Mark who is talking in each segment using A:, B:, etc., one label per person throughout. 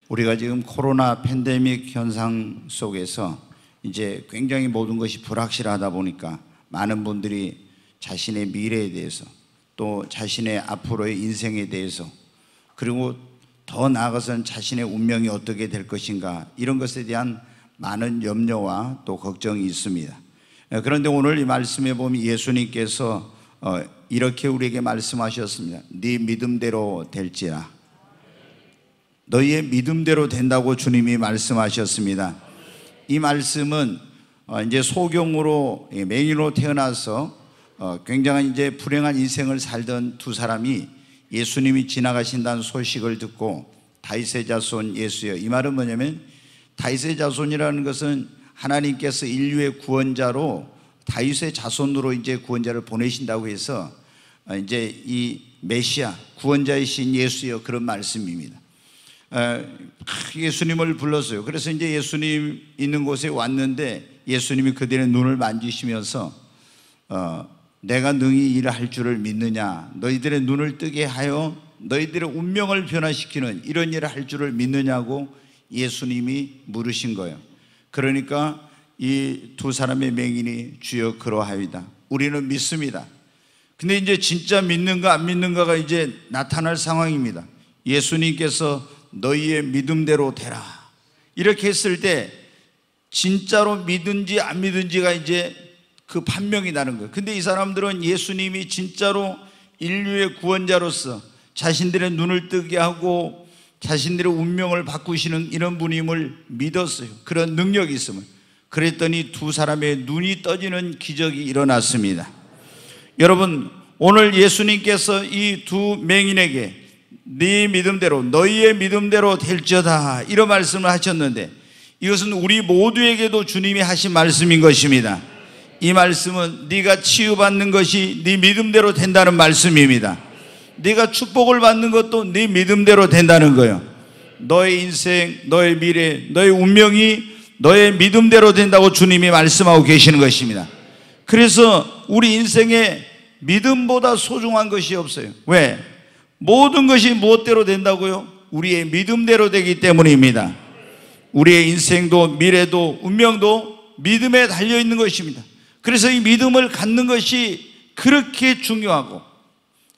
A: 우리가 지금 코로나 팬데믹 현상 속에서 이제 굉장히 모든 것이 불확실하다 보니까 많은 분들이 자신의 미래에 대해서 또 자신의 앞으로의 인생에 대해서 그리고 더 나아가서는 자신의 운명이 어떻게 될 것인가 이런 것에 대한 많은 염려와 또 걱정이 있습니다. 그런데 오늘 이 말씀에 보면 예수님께서 이렇게 우리에게 말씀하셨습니다. 네 믿음대로 될지라. 너희의 믿음대로 된다고 주님이 말씀하셨습니다. 이 말씀은 이제 소경으로 맹인으로 태어나서 굉장한 이제 불행한 인생을 살던 두 사람이 예수님이 지나가신다는 소식을 듣고 다윗의 자손 예수여, 이 말은 뭐냐면 다윗의 자손이라는 것은 하나님께서 인류의 구원자로 다윗의 자손으로 이제 구원자를 보내신다고 해서 이제 이 메시아 구원자이신 예수여, 그런 말씀입니다. 예수님을 불렀어요. 그래서 이제 예수님 있는 곳에 왔는데 예수님이 그들의 눈을 만지시면서 내가 능히 일을 할 줄을 믿느냐, 너희들의 눈을 뜨게 하여 너희들의 운명을 변화시키는 이런 일을 할 줄을 믿느냐고 예수님이 물으신 거예요. 그러니까 이 두 사람의 맹인이 주여 그러하이다, 우리는 믿습니다. 근데 이제 진짜 믿는가 안 믿는가가 이제 나타날 상황입니다. 예수님께서 너희의 믿음대로 되라 이렇게 했을 때 진짜로 믿은지 안 믿은지가 이제 그 판명이 나는 거예요. 근데 이 사람들은 예수님이 진짜로 인류의 구원자로서 자신들의 눈을 뜨게 하고 자신들의 운명을 바꾸시는 이런 분임을 믿었어요. 그런 능력이 있음을. 그랬더니 두 사람의 눈이 떠지는 기적이 일어났습니다. 여러분, 오늘 예수님께서 이 두 맹인에게 네 믿음대로, 너희의 믿음대로 될지어다 이런 말씀을 하셨는데, 이것은 우리 모두에게도 주님이 하신 말씀인 것입니다. 이 말씀은 네가 치유받는 것이 네 믿음대로 된다는 말씀입니다. 네가 축복을 받는 것도 네 믿음대로 된다는 거예요. 너의 인생, 너의 미래, 너의 운명이 너의 믿음대로 된다고 주님이 말씀하고 계시는 것입니다. 그래서 우리 인생에 믿음보다 소중한 것이 없어요. 왜? 모든 것이 무엇대로 된다고요? 우리의 믿음대로 되기 때문입니다. 우리의 인생도 미래도 운명도 믿음에 달려있는 것입니다. 그래서 이 믿음을 갖는 것이 그렇게 중요하고,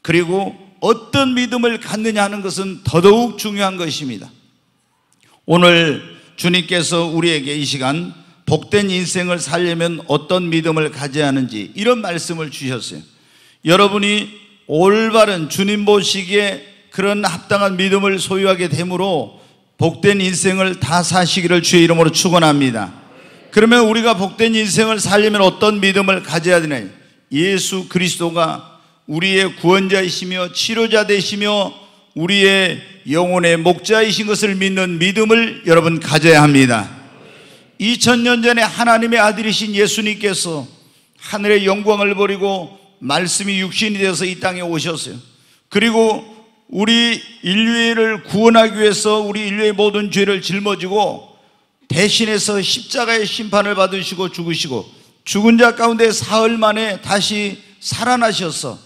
A: 그리고 어떤 믿음을 갖느냐 하는 것은 더더욱 중요한 것입니다. 오늘 주님께서 우리에게 이 시간 복된 인생을 살려면 어떤 믿음을 가져야 하는지 이런 말씀을 주셨어요. 여러분이 올바른 주님 보시기에 그런 합당한 믿음을 소유하게 되므로 복된 인생을 다 사시기를 주의 이름으로 축원합니다. 그러면 우리가 복된 인생을 살려면 어떤 믿음을 가져야 되나요? 예수 그리스도가 우리의 구원자이시며 치료자 되시며 우리의 영혼의 목자이신 것을 믿는 믿음을 여러분 가져야 합니다. 2000년 전에 하나님의 아들이신 예수님께서 하늘의 영광을 버리고 말씀이 육신이 되어서 이 땅에 오셨어요. 그리고 우리 인류를 구원하기 위해서 우리 인류의 모든 죄를 짊어지고 대신해서 십자가의 심판을 받으시고 죽으시고 죽은 자 가운데 사흘 만에 다시 살아나셔서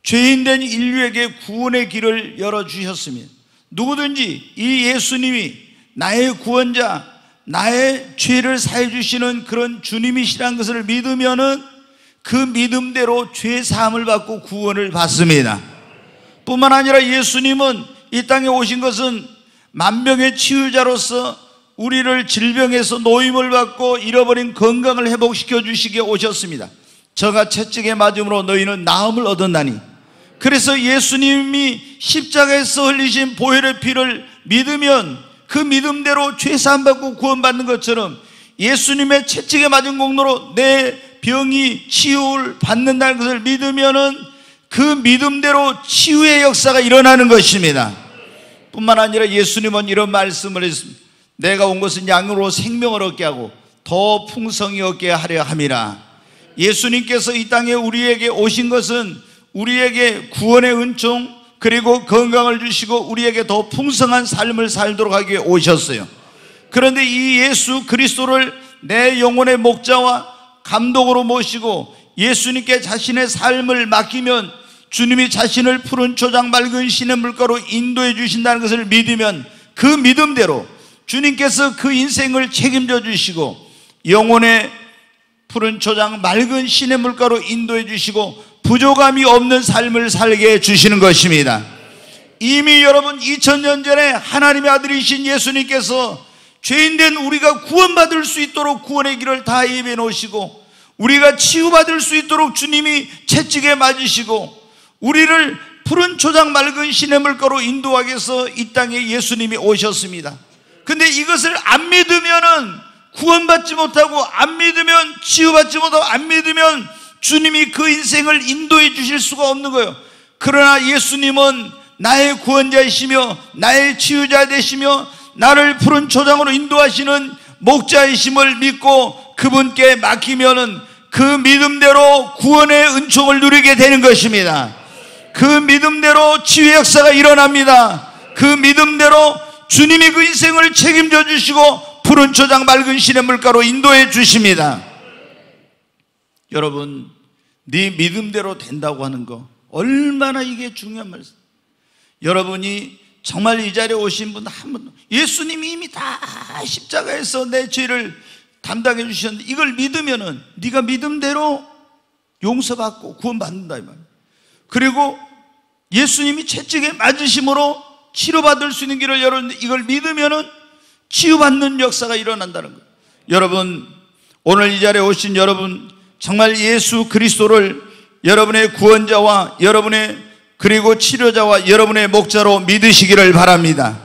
A: 죄인된 인류에게 구원의 길을 열어주셨습니다. 누구든지 이 예수님이 나의 구원자, 나의 죄를 사해 주시는 그런 주님이시라는 것을 믿으면은 그 믿음대로 죄 사함을 받고 구원을 받습니다. 뿐만 아니라 예수님은 이 땅에 오신 것은 만병의 치유자로서 우리를 질병에서 노임을 받고 잃어버린 건강을 회복시켜 주시기에 오셨습니다. 저가 채찍에 맞음으로 너희는 나음을 얻었나니. 그래서 예수님이 십자가에서 흘리신 보혈의 피를 믿으면 그 믿음대로 죄 사함 받고 구원받는 것처럼 예수님의 채찍에 맞은 공로로 내 병이 치유를 받는다는 것을 믿으면은 그 믿음대로 치유의 역사가 일어나는 것입니다. 뿐만 아니라 예수님은 이런 말씀을 했습니다. 내가 온 것은 양으로 생명을 얻게 하고 더 풍성히 얻게 하려 함이라. 예수님께서 이 땅에 우리에게 오신 것은 우리에게 구원의 은총 그리고 건강을 주시고 우리에게 더 풍성한 삶을 살도록 하기 위해 오셨어요. 그런데 이 예수 그리스도를 내 영혼의 목자와 감독으로 모시고 예수님께 자신의 삶을 맡기면 주님이 자신을 푸른 초장 맑은 시냇 물가로 인도해 주신다는 것을 믿으면 그 믿음대로 주님께서 그 인생을 책임져 주시고 영혼의 푸른 초장 맑은 시냇물가로 인도해 주시고 부족함이 없는 삶을 살게 해 주시는 것입니다. 이미 여러분 2000년 전에 하나님의 아들이신 예수님께서 죄인된 우리가 구원받을 수 있도록 구원의 길을 다 예비해 놓으시고 우리가 치유받을 수 있도록 주님이 채찍에 맞으시고 우리를 푸른 초장 맑은 시냇물가로 인도하기 위해서 이 땅에 예수님이 오셨습니다. 근데 이것을 안 믿으면은 구원받지 못하고 안 믿으면 치유받지 못하고 안 믿으면 주님이 그 인생을 인도해 주실 수가 없는 거예요. 그러나 예수님은 나의 구원자이시며 나의 치유자 되시며 나를 푸른 초장으로 인도하시는 목자이심을 믿고 그분께 맡기면은 그 믿음대로 구원의 은총을 누리게 되는 것입니다. 그 믿음대로 치유의 역사가 일어납니다. 그 믿음대로 주님이 그 인생을 책임져 주시고 푸른 초장 맑은 시냇물가로 인도해 주십니다. 여러분, 네 믿음대로 된다고 하는 거 얼마나 이게 중요한 말씀. 여러분이 정말 이 자리에 오신 분 한 분, 예수님이 이미 다 십자가에서 내 죄를 담당해 주셨는데 이걸 믿으면은 네가 믿음대로 용서받고 구원받는다 이 말이에요. 그리고 예수님이 채찍에 맞으심으로 치료받을 수 있는 길을 열었는데 이걸 믿으면은 치유받는 역사가 일어난다는 거예요. 여러분, 오늘 이 자리에 오신 여러분 정말 예수 그리스도를 여러분의 구원자와 여러분의 그리고 치료자와 여러분의 목자로 믿으시기를 바랍니다.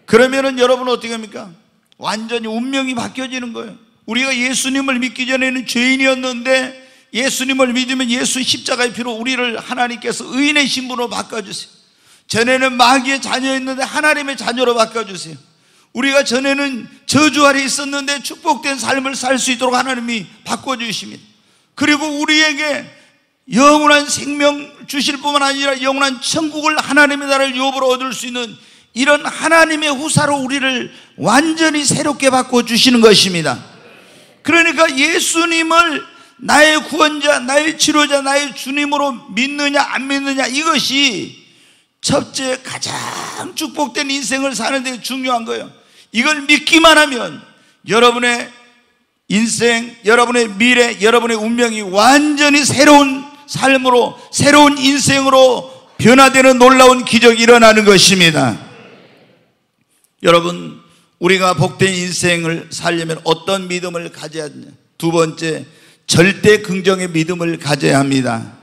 A: 그러면은 여러분은 어떻게 합니까? 완전히 운명이 바뀌어지는 거예요. 우리가 예수님을 믿기 전에는 죄인이었는데 예수님을 믿으면 예수 십자가의 피로 우리를 하나님께서 의인의 신분으로 바꿔주세요. 전에는 마귀의 자녀였는데 하나님의 자녀로 바꿔주세요. 우리가 전에는 저주 아래 있었는데 축복된 삶을 살 수 있도록 하나님이 바꿔주십니다. 그리고 우리에게 영원한 생명 주실 뿐만 아니라 영원한 천국을 하나님의 나라를 유업으로 얻을 수 있는 이런 하나님의 후사로 우리를 완전히 새롭게 바꿔주시는 것입니다. 그러니까 예수님을 나의 구원자, 나의 치료자, 나의 주님으로 믿느냐 안 믿느냐 이것이 첫째 가장 축복된 인생을 사는 데 중요한 거예요. 이걸 믿기만 하면 여러분의 인생, 여러분의 미래, 여러분의 운명이 완전히 새로운 삶으로, 새로운 인생으로 변화되는 놀라운 기적이 일어나는 것입니다. 여러분, 우리가 복된 인생을 살려면 어떤 믿음을 가져야 하느냐? 두 번째, 절대 긍정의 믿음을 가져야 합니다.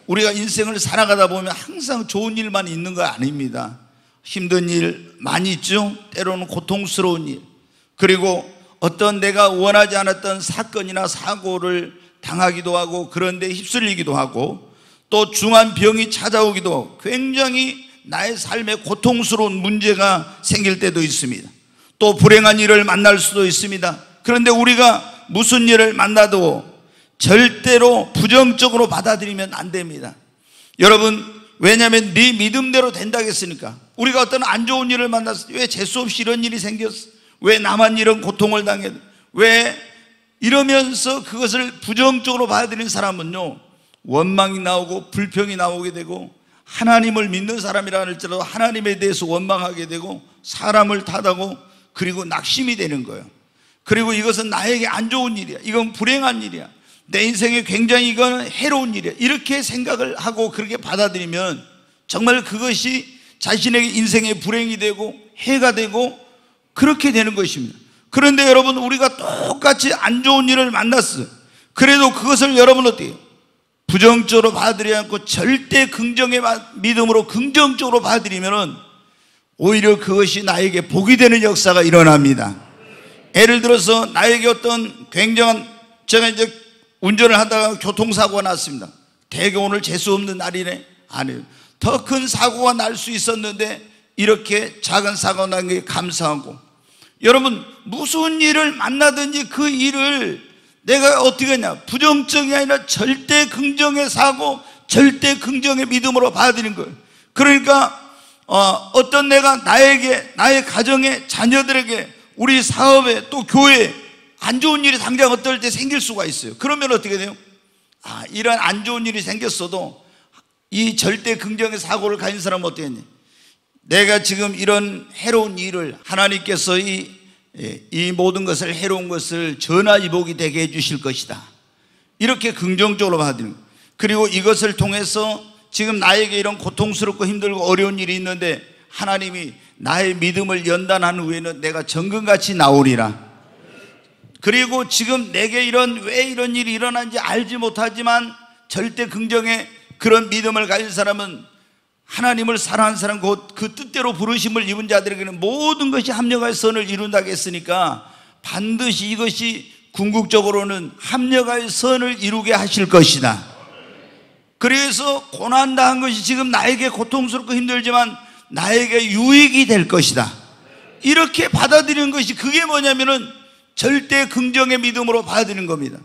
A: 우리가 인생을 살아가다 보면 항상 좋은 일만 있는 거 아닙니다. 힘든 일 많이 있죠. 때로는 고통스러운 일, 그리고 어떤 내가 원하지 않았던 사건이나 사고를 당하기도 하고 그런데 휩쓸리기도 하고 또 중한 병이 찾아오기도 하고 굉장히 나의 삶에 고통스러운 문제가 생길 때도 있습니다. 또 불행한 일을 만날 수도 있습니다. 그런데 우리가 무슨 일을 만나도 절대로 부정적으로 받아들이면 안 됩니다. 여러분, 왜냐하면 네 믿음대로 된다고 했으니까. 우리가 어떤 안 좋은 일을 만났을 때 왜 재수없이 이런 일이 생겼어? 왜 나만 이런 고통을 당해? 왜 이러면서 그것을 부정적으로 받아들이는 사람은요, 원망이 나오고 불평이 나오게 되고 하나님을 믿는 사람이라 할지라도 하나님에 대해서 원망하게 되고 사람을 탓하고 그리고 낙심이 되는 거예요. 그리고 이것은 나에게 안 좋은 일이야, 이건 불행한 일이야, 내 인생에 굉장히 이거는 해로운 일이야, 이렇게 생각을 하고 그렇게 받아들이면 정말 그것이 자신에게 인생의 불행이 되고 해가 되고 그렇게 되는 것입니다. 그런데 여러분, 우리가 똑같이 안 좋은 일을 만났어요. 그래도 그것을 여러분 어떻게 해요? 부정적으로 받아들이지 않고 절대 긍정의 믿음으로 긍정적으로 받아들이면 오히려 그것이 나에게 복이 되는 역사가 일어납니다. 예를 들어서 나에게 어떤 굉장한, 제가 이제 운전을 하다가 교통사고가 났습니다. 대개 오늘 재수 없는 날이네. 아니에요. 더 큰 사고가 날 수 있었는데 이렇게 작은 사고가 난 게 감사하고, 여러분 무슨 일을 만나든지 그 일을 내가 어떻게 하냐, 부정적이 아니라 절대 긍정의 사고, 절대 긍정의 믿음으로 받아들이는 거예요. 그러니까 어떤 내가 나에게, 나의 가정에, 자녀들에게, 우리 사업에, 또 교회에 안 좋은 일이 당장 어떨 때 생길 수가 있어요. 그러면 어떻게 돼요? 이런 안 좋은 일이 생겼어도 이 절대 긍정의 사고를 가진 사람은 어떻게 했냐, 내가 지금 이런 해로운 일을 하나님께서 이 모든 것을 해로운 것을 전화위복이 되게 해주실 것이다, 이렇게 긍정적으로 받는. 그리고 이것을 통해서 지금 나에게 이런 고통스럽고 힘들고 어려운 일이 있는데 하나님이 나의 믿음을 연단한 후에는 내가 정금같이 나오리라. 그리고 지금 내게 왜 이런 일이 일어난지 알지 못하지만 절대 긍정의 그런 믿음을 가진 사람은 하나님을 사랑하는 사람, 곧 그 뜻대로 부르심을 입은 자들에게는 모든 것이 합력할 선을 이룬다고 했으니까 반드시 이것이 궁극적으로는 합력할 선을 이루게 하실 것이다. 그래서 고난당한 것이 지금 나에게 고통스럽고 힘들지만 나에게 유익이 될 것이다, 이렇게 받아들이는 것이, 그게 뭐냐면은 절대 긍정의 믿음으로 받아들이는 겁니다.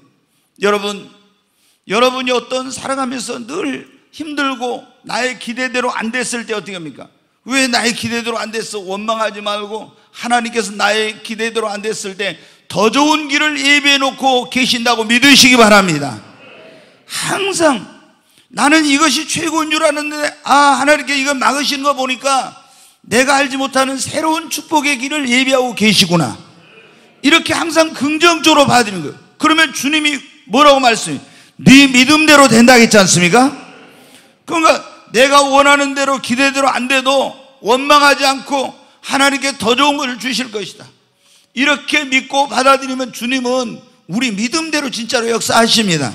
A: 여러분이 어떤 살아가면서 늘 힘들고 나의 기대대로 안 됐을 때 어떻게 합니까? 왜 나의 기대대로 안 됐어? 원망하지 말고 하나님께서 나의 기대대로 안 됐을 때 더 좋은 길을 예비해 놓고 계신다고 믿으시기 바랍니다. 항상 나는 이것이 최고인 줄 알았는데 하나님께 이걸 막으시는 거 보니까 내가 알지 못하는 새로운 축복의 길을 예비하고 계시구나, 이렇게 항상 긍정적으로 받아들이는 거예요. 그러면 주님이 뭐라고 말씀해요? 네 믿음대로 된다 했지 않습니까? 그러니까 내가 원하는 대로 기대대로 안 돼도 원망하지 않고 하나님께 더 좋은 것을 주실 것이다, 이렇게 믿고 받아들이면 주님은 우리 믿음대로 진짜로 역사하십니다.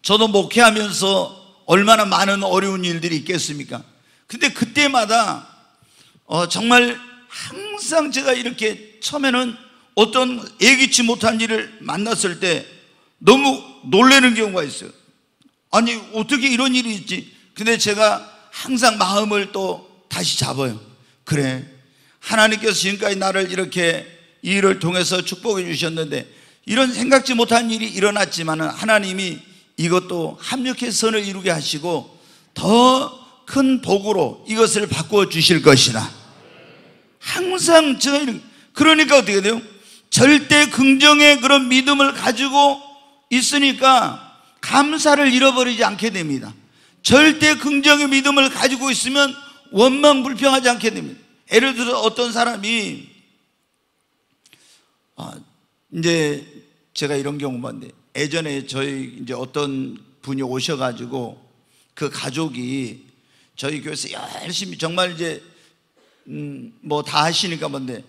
A: 저도 목회하면서 얼마나 많은 어려운 일들이 있겠습니까? 근데 그때마다 정말 항상 제가 이렇게 처음에는 어떤 예기치 못한 일을 만났을 때 너무 놀라는 경우가 있어요. 아니 어떻게 이런 일이 있지? 근데 제가 항상 마음을 또 다시 잡아요. 그래, 하나님께서 지금까지 나를 이렇게 이 일을 통해서 축복해 주셨는데 이런 생각지 못한 일이 일어났지만 하나님이 이것도 합력의 선을 이루게 하시고 더 큰 복으로 이것을 바꾸어 주실 것이다. 항상 제가 그러니까 어떻게 돼요? 절대 긍정의 그런 믿음을 가지고 있으니까 감사를 잃어버리지 않게 됩니다. 절대 긍정의 믿음을 가지고 있으면 원망 불평하지 않게 됩니다. 예를 들어 어떤 사람이 이제 제가 이런 경우 봤는데, 예전에 저희 이제 어떤 분이 오셔가지고 그 가족이 저희 교회에서 열심히 정말 이제 뭐 다 하시니까 뭔데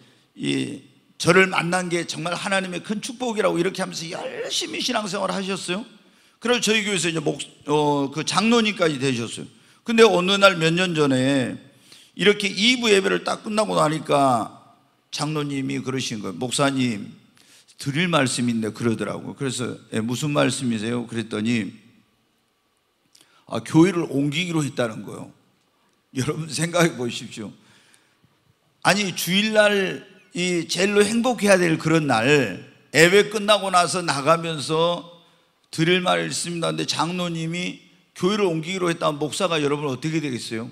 A: 저를 만난 게 정말 하나님의 큰 축복이라고 이렇게 하면서 열심히 신앙생활을 하셨어요. 그래서 저희 교회에서 이제 그 장로님까지 되셨어요. 근데 어느 날 몇 년 전에 이렇게 2부 예배를 딱 끝나고 나니까 장로님이 그러신 거예요. 목사님 드릴 말씀인데 그러더라고요. 그래서 무슨 말씀이세요? 그랬더니 교회를 옮기기로 했다는 거예요. 여러분 생각해 보십시오. 아니 주일날 이 제일로 행복해야 될 그런 날 예배 끝나고 나서 나가면서 드릴 말이 있습니다. 근데 장로님이 교회를 옮기기로 했다면 목사가 여러분 어떻게 되겠어요?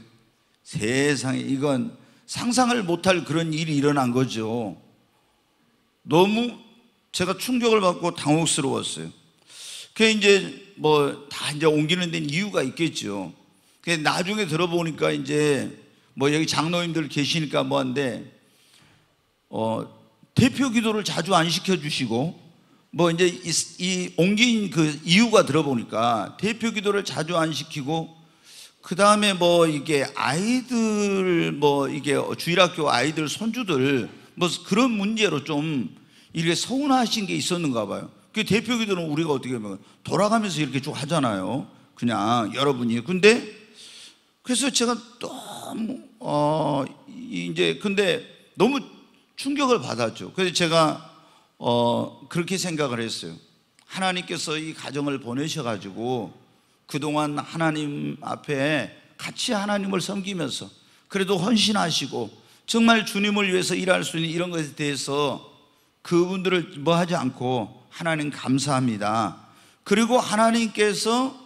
A: 세상에, 이건 상상을 못할 그런 일이 일어난 거죠. 너무 제가 충격을 받고 당혹스러웠어요. 그게 이제 다 이제 옮기는 데는 이유가 있겠죠. 근데 나중에 들어보니까 이제 여기 장로님들 계시니까 한데 대표 기도를 자주 안 시켜주시고 이제 이 옮긴 그 이유가 들어보니까 대표 기도를 자주 안 시키고 그 다음에 이게 아이들 이게 주일학교 아이들 손주들 그런 문제로 좀 이렇게 서운하신 게 있었는가 봐요. 그 대표 기도는 우리가 어떻게 보면 돌아가면서 이렇게 쭉 하잖아요. 그냥 여러분이. 근데 그래서 제가 너무 이제 근데 너무 충격을 받았죠. 그래서 제가 그렇게 생각을 했어요. 하나님께서 이 가정을 보내셔가지고 그동안 하나님 앞에 같이 하나님을 섬기면서 그래도 헌신하시고 정말 주님을 위해서 일할 수 있는 이런 것에 대해서 그분들을 하지 않고 하나님 감사합니다. 그리고 하나님께서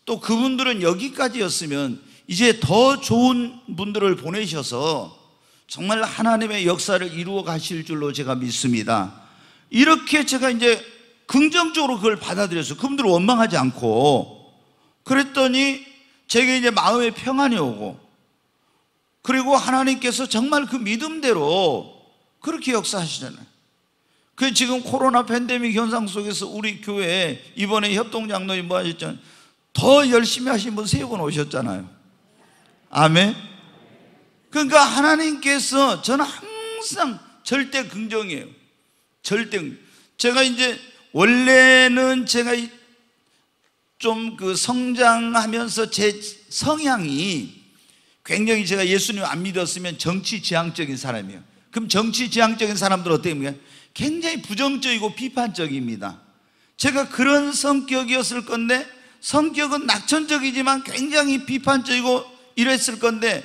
A: 또 그분들은 여기까지였으면 이제 더 좋은 분들을 보내셔서 정말 하나님의 역사를 이루어 가실 줄로 제가 믿습니다. 이렇게 제가 이제 긍정적으로 그걸 받아들여서 그분들을 원망하지 않고 그랬더니 제게 이제 마음의 평안이 오고 그리고 하나님께서 정말 그 믿음대로 그렇게 역사하시잖아요. 그 지금 코로나 팬데믹 현상 속에서 우리 교회에 이번에 협동장로님 뭐 하셨잖아요. 더 열심히 하신 분 세 분 오셨잖아요. 아멘. 그러니까 하나님께서 저는 항상 절대 긍정이에요. 제가 이제 원래는 제가 좀 그 성장하면서 제 성향이 굉장히, 제가 예수님 안 믿었으면 정치 지향적인 사람이에요. 그럼 정치 지향적인 사람들은 어떻게 굉장히 부정적이고 비판적입니다. 제가 그런 성격이었을 건데, 성격은 낙천적이지만 굉장히 비판적이고 이랬을 건데,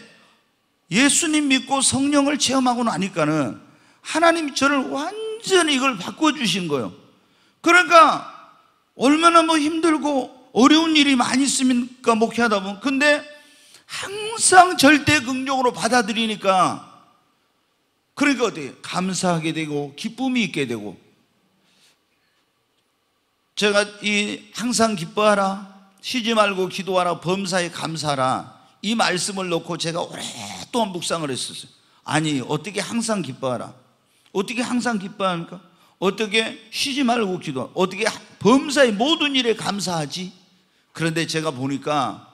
A: 예수님 믿고 성령을 체험하고 나니까는 하나님이 저를 완전히 이걸 바꿔주신 거예요. 그러니까 얼마나 뭐 힘들고 어려운 일이 많이 있습니까, 목회하다 보면. 근데 항상 절대 긍정으로 받아들이니까, 그러니까 어떻게 감사하게 되고 기쁨이 있게 되고. 제가 항상 기뻐하라, 쉬지 말고 기도하라, 범사에 감사하라, 이 말씀을 놓고 제가 오랫동안 묵상을 했었어요. 아니, 어떻게 항상 기뻐하라, 어떻게 항상 기뻐합니까? 어떻게 쉬지 말고 기도하라, 어떻게 범사의 모든 일에 감사하지? 그런데 제가 보니까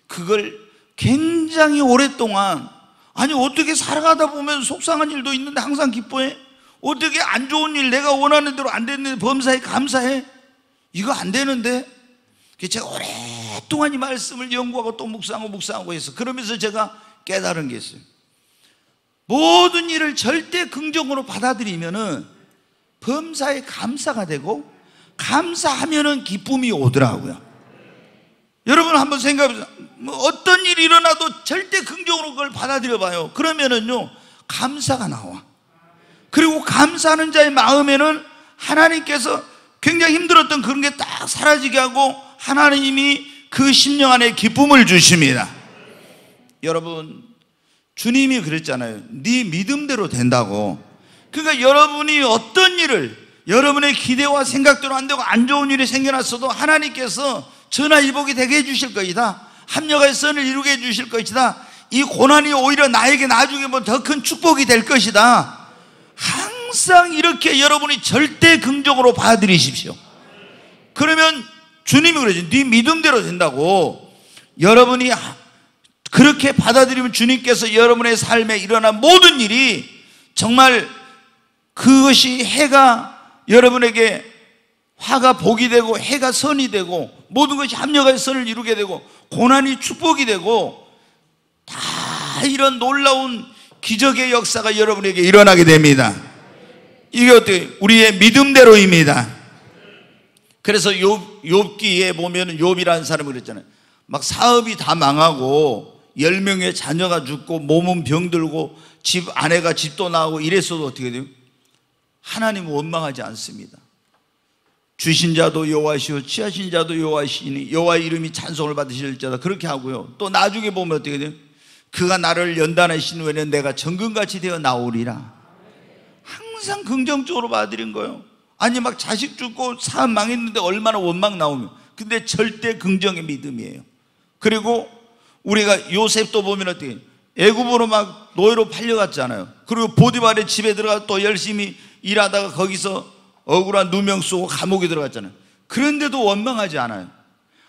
A: 그걸 굉장히 오랫동안, 아니 어떻게 살아가다 보면 속상한 일도 있는데 항상 기뻐해? 어떻게 안 좋은 일 내가 원하는 대로 안 됐는데 범사에 감사해? 이거 안 되는데? 제가 오랫동안 이 말씀을 연구하고 또 묵상하고 해서, 그러면서 제가 깨달은 게 있어요. 모든 일을 절대 긍정으로 받아들이면은 범사에 감사가 되고, 감사하면은 기쁨이 오더라고요. 여러분 한번 생각해보세요. 어떤 일이 일어나도 절대 긍정으로 그걸 받아들여 봐요. 그러면은요, 감사가 나와. 그리고 감사하는 자의 마음에는 하나님께서 굉장히 힘들었던 그런 게 딱 사라지게 하고, 하나님이 그 심령 안에 기쁨을 주십니다. 여러분, 주님이 그랬잖아요. 네 믿음대로 된다고. 그러니까 여러분이 어떤 일을, 여러분의 기대와 생각대로 안 되고 안 좋은 일이 생겨났어도 하나님께서 전화위복이 되게 해주실 것이다, 합력의 선을 이루게 해주실 것이다, 이 고난이 오히려 나에게 나중에 뭐 더 큰 축복이 될 것이다, 항상 이렇게 여러분이 절대 긍정으로 받아들이십시오. 그러면 주님이 그러죠. 네 믿음대로 된다고. 여러분이 그렇게 받아들이면 주님께서 여러분의 삶에 일어난 모든 일이 정말 그것이 해가 여러분에게 화가 복이 되고 해가 선이 되고 모든 것이 합력의 선을 이루게 되고 고난이 축복이 되고, 다 이런 놀라운 기적의 역사가 여러분에게 일어나게 됩니다. 이게 어떻게? 우리의 믿음대로입니다. 그래서 욥기에 보면 욥이라는 사람이 그랬잖아요. 막 사업이 다 망하고 10명의 자녀가 죽고 몸은 병들고 아내가 집도 나가고 이랬어도 어떻게 돼요? 하나님은 원망하지 않습니다. 주신 자도 여호와시오 취하신 자도 여호와시니 여호와의 이름이 찬송을 받으실 자다, 그렇게 하고요. 또 나중에 보면 어떻게 돼요? 그가 나를 연단하신 후에는 내가 정금같이 되어 나오리라. 항상 긍정적으로 받아들인 거예요. 아니 막 자식 죽고 사업 망했는데 얼마나 원망 나오면. 근데 절대 긍정의 믿음이에요. 그리고 우리가 요셉도 보면 어떻게 애굽으로 막 노예로 팔려갔잖아요. 그리고 보디발의 집에 들어가 또 열심히 일하다가 거기서 억울한 누명 쓰고 감옥에 들어갔잖아요. 그런데도 원망하지 않아요.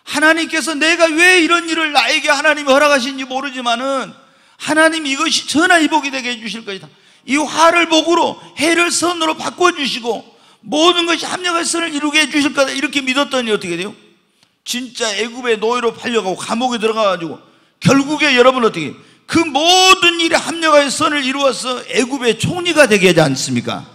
A: 하나님께서 내가 왜 이런 일을 나에게 하나님이 허락하신지 모르지만은 하나님이 이것이 전화위복이 되게 해주실 것이다, 이 화를 복으로 해를 선으로 바꿔주시고 모든 것이 합력의 선을 이루게 해주실 거다, 이렇게 믿었더니 어떻게 돼요? 진짜 애굽의 노예로 팔려가고 감옥에 들어가가지고 결국에 여러분 어떻게 그 모든 일에 합력의 선을 이루어서 애굽의 총리가 되게 하지 않습니까?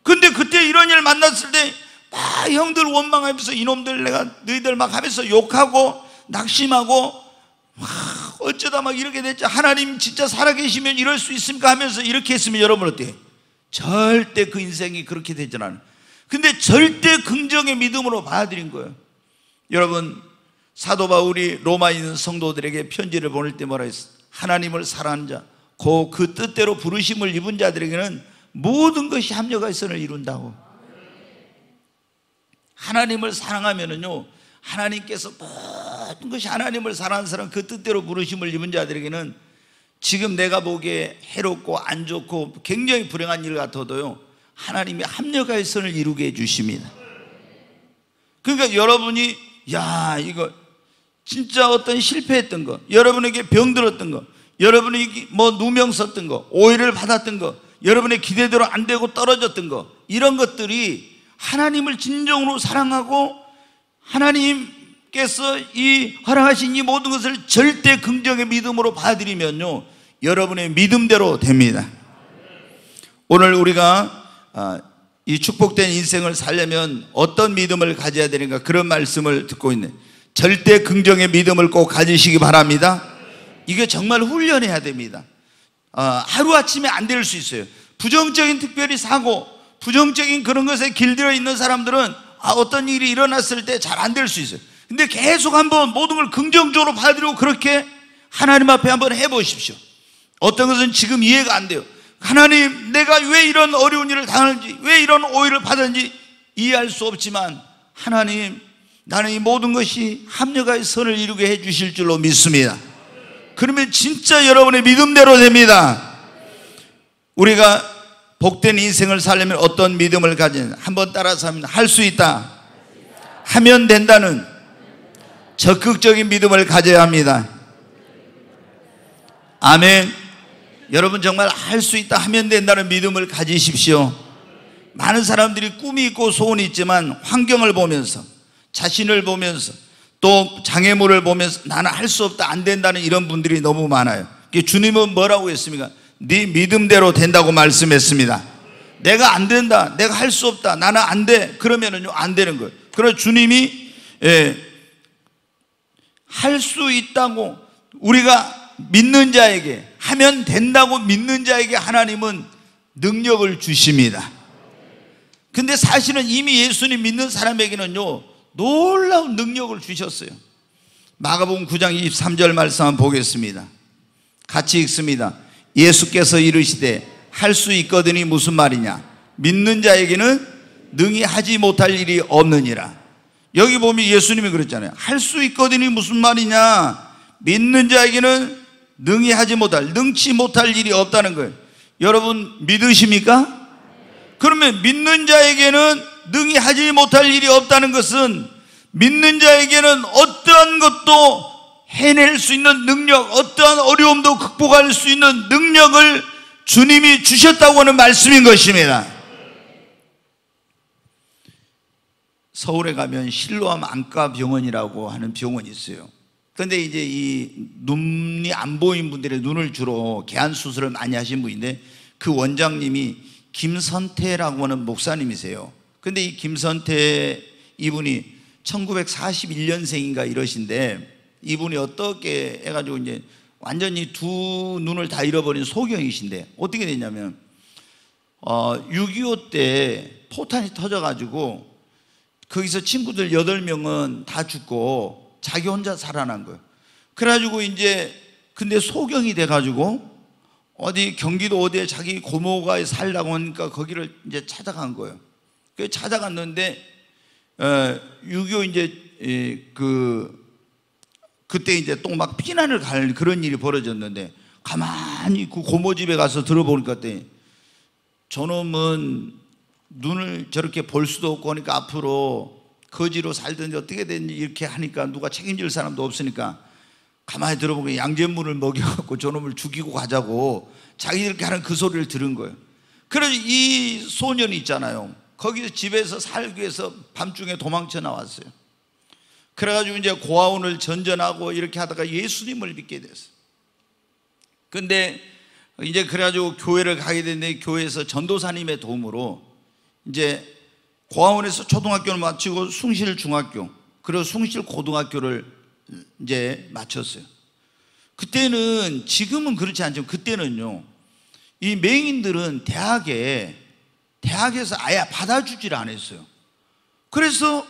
A: 근데 그때 이런 일 만났을 때 막 형들 원망하면서 이놈들 내가 너희들 막 하면서 욕하고 낙심하고 막 어쩌다 막 이렇게 됐죠. 하나님 진짜 살아계시면 이럴 수 있습니까 하면서 이렇게 했으면 여러분 어때요? 절대 그 인생이 그렇게 되진 않아요. 근데 절대 긍정의 믿음으로 받아들인 거예요. 여러분, 사도 바울이 로마에 있는 성도들에게 편지를 보낼 때 뭐라 했어요? 하나님을 사랑하는 자, 그 뜻대로 부르심을 입은 자들에게는 모든 것이 합력의 선을 이룬다고. 하나님을 사랑하면은요, 하나님께서 모든 것이, 하나님을 사랑하는 사람, 그 뜻대로 부르심을 입은 자들에게는 지금 내가 보기에 해롭고 안 좋고 굉장히 불행한 일 같아도요, 하나님이 합력의 선을 이루게 해주십니다. 그러니까 여러분이 이거 진짜 어떤 실패했던 거, 여러분에게 병들었던 거, 여러분이 뭐 누명 썼던 거, 오해를 받았던 거, 여러분의 기대대로 안 되고 떨어졌던 거, 이런 것들이 하나님을 진정으로 사랑하고 하나님께서 이 허락하신 이 모든 것을 절대 긍정의 믿음으로 받아들이면요, 여러분의 믿음대로 됩니다. 오늘 우리가 이 축복된 인생을 살려면 어떤 믿음을 가져야 되는가, 그런 말씀을 듣고 있네. 절대 긍정의 믿음을 꼭 가지시기 바랍니다. 이게 정말 훈련해야 됩니다. 하루아침에 안 될 수 있어요. 부정적인 특별히 사고, 부정적인 그런 것에 길들여 있는 사람들은 어떤 일이 일어났을 때 잘 안 될 수 있어요. 근데 계속 한번 모든 걸 긍정적으로 받아들이고 그렇게 하나님 앞에 한번 해보십시오. 어떤 것은 지금 이해가 안 돼요. 하나님, 내가 왜 이런 어려운 일을 당하는지, 왜 이런 오해를 받았는지 이해할 수 없지만, 하나님, 나는 이 모든 것이 합력의 선을 이루게 해 주실 줄로 믿습니다. 그러면 진짜 여러분의 믿음대로 됩니다. 우리가 복된 인생을 살려면 어떤 믿음을 가지는, 한번 따라서 하면 할 수 있다, 하면 된다는 적극적인 믿음을 가져야 합니다. 아멘. 여러분 정말 할 수 있다, 하면 된다는 믿음을 가지십시오. 많은 사람들이 꿈이 있고 소원이 있지만 환경을 보면서, 자신을 보면서, 또 장애물을 보면서 나는 할 수 없다, 안 된다는 이런 분들이 너무 많아요. 주님은 뭐라고 했습니까? 네 믿음대로 된다고 말씀했습니다. 내가 안 된다, 내가 할 수 없다, 나는 안 돼, 그러면은요 안 되는 거예요. 그래서 주님이 할 수 있다고, 우리가 믿는 자에게, 하면 된다고 믿는 자에게 하나님은 능력을 주십니다. 근데 사실은 이미 예수님 믿는 사람에게는요 놀라운 능력을 주셨어요. 마가복음 9장 23절 말씀 한번 보겠습니다. 같이 읽습니다. 예수께서 이르시되 할 수 있거든이 무슨 말이냐, 믿는 자에게는 능히 하지 못할 일이 없느니라. 여기 보면 예수님이 그랬잖아요. 할 수 있거든이 무슨 말이냐, 믿는 자에게는 능히 하지 못할, 능치 못할 일이 없다는 거예요. 여러분 믿으십니까? 그러면 믿는 자에게는 능히 하지 못할 일이 없다는 것은, 믿는 자에게는 어떠한 것도 해낼 수 있는 능력, 어떠한 어려움도 극복할 수 있는 능력을 주님이 주셨다고 하는 말씀인 것입니다. 서울에 가면 실로암 안과병원이라고 하는 병원이 있어요. 그런데 이제 이 눈이 안 보인 분들의 눈을 주로 개안 수술을 많이 하신 분인데, 그 원장님이 김선태라고 하는 목사님이세요. 근데 이 김선태 이분이 1941년생인가 이러신데, 이분이 어떻게 해가지고 이제 완전히 두 눈을 다 잃어버린 소경이신데, 어떻게 됐냐면 6.25 때 포탄이 터져가지고 거기서 친구들 8명은 다 죽고 자기 혼자 살아난 거예요. 그래가지고 이제 근데 소경이 돼가지고 어디 경기도 어디에 자기 고모가 살라고 하니까 거기를 이제 찾아간 거예요. 그 찾아갔는데 6.25 이제 그때 이제 또 막 피난을 갈 그런 일이 벌어졌는데, 가만히 그 고모 집에 가서 들어보니까 저놈은 눈을 저렇게 볼 수도 없고 하니까 앞으로 거지로 살든지 어떻게 되는지 이렇게 하니까 누가 책임질 사람도 없으니까 가만히 들어보니까 양잿물을 먹여갖고 저놈을 죽이고 가자고 자기들 이렇게 하는 그 소리를 들은 거예요. 그래서 이 소년이 있잖아요, 거기서 집에서 살기 위해서 밤중에 도망쳐 나왔어요. 그래가지고 이제 고아원을 전전하고 이렇게 하다가 예수님을 믿게 됐어요. 근데 이제 그래가지고 교회를 가게 됐는데, 교회에서 전도사님의 도움으로 이제 고아원에서 초등학교를 마치고 숭실 중학교, 그리고 숭실 고등학교를 이제 마쳤어요. 그때는, 지금은 그렇지 않지만 그때는요, 이 맹인들은 대학에서 아예 받아주질 않았어요. 그래서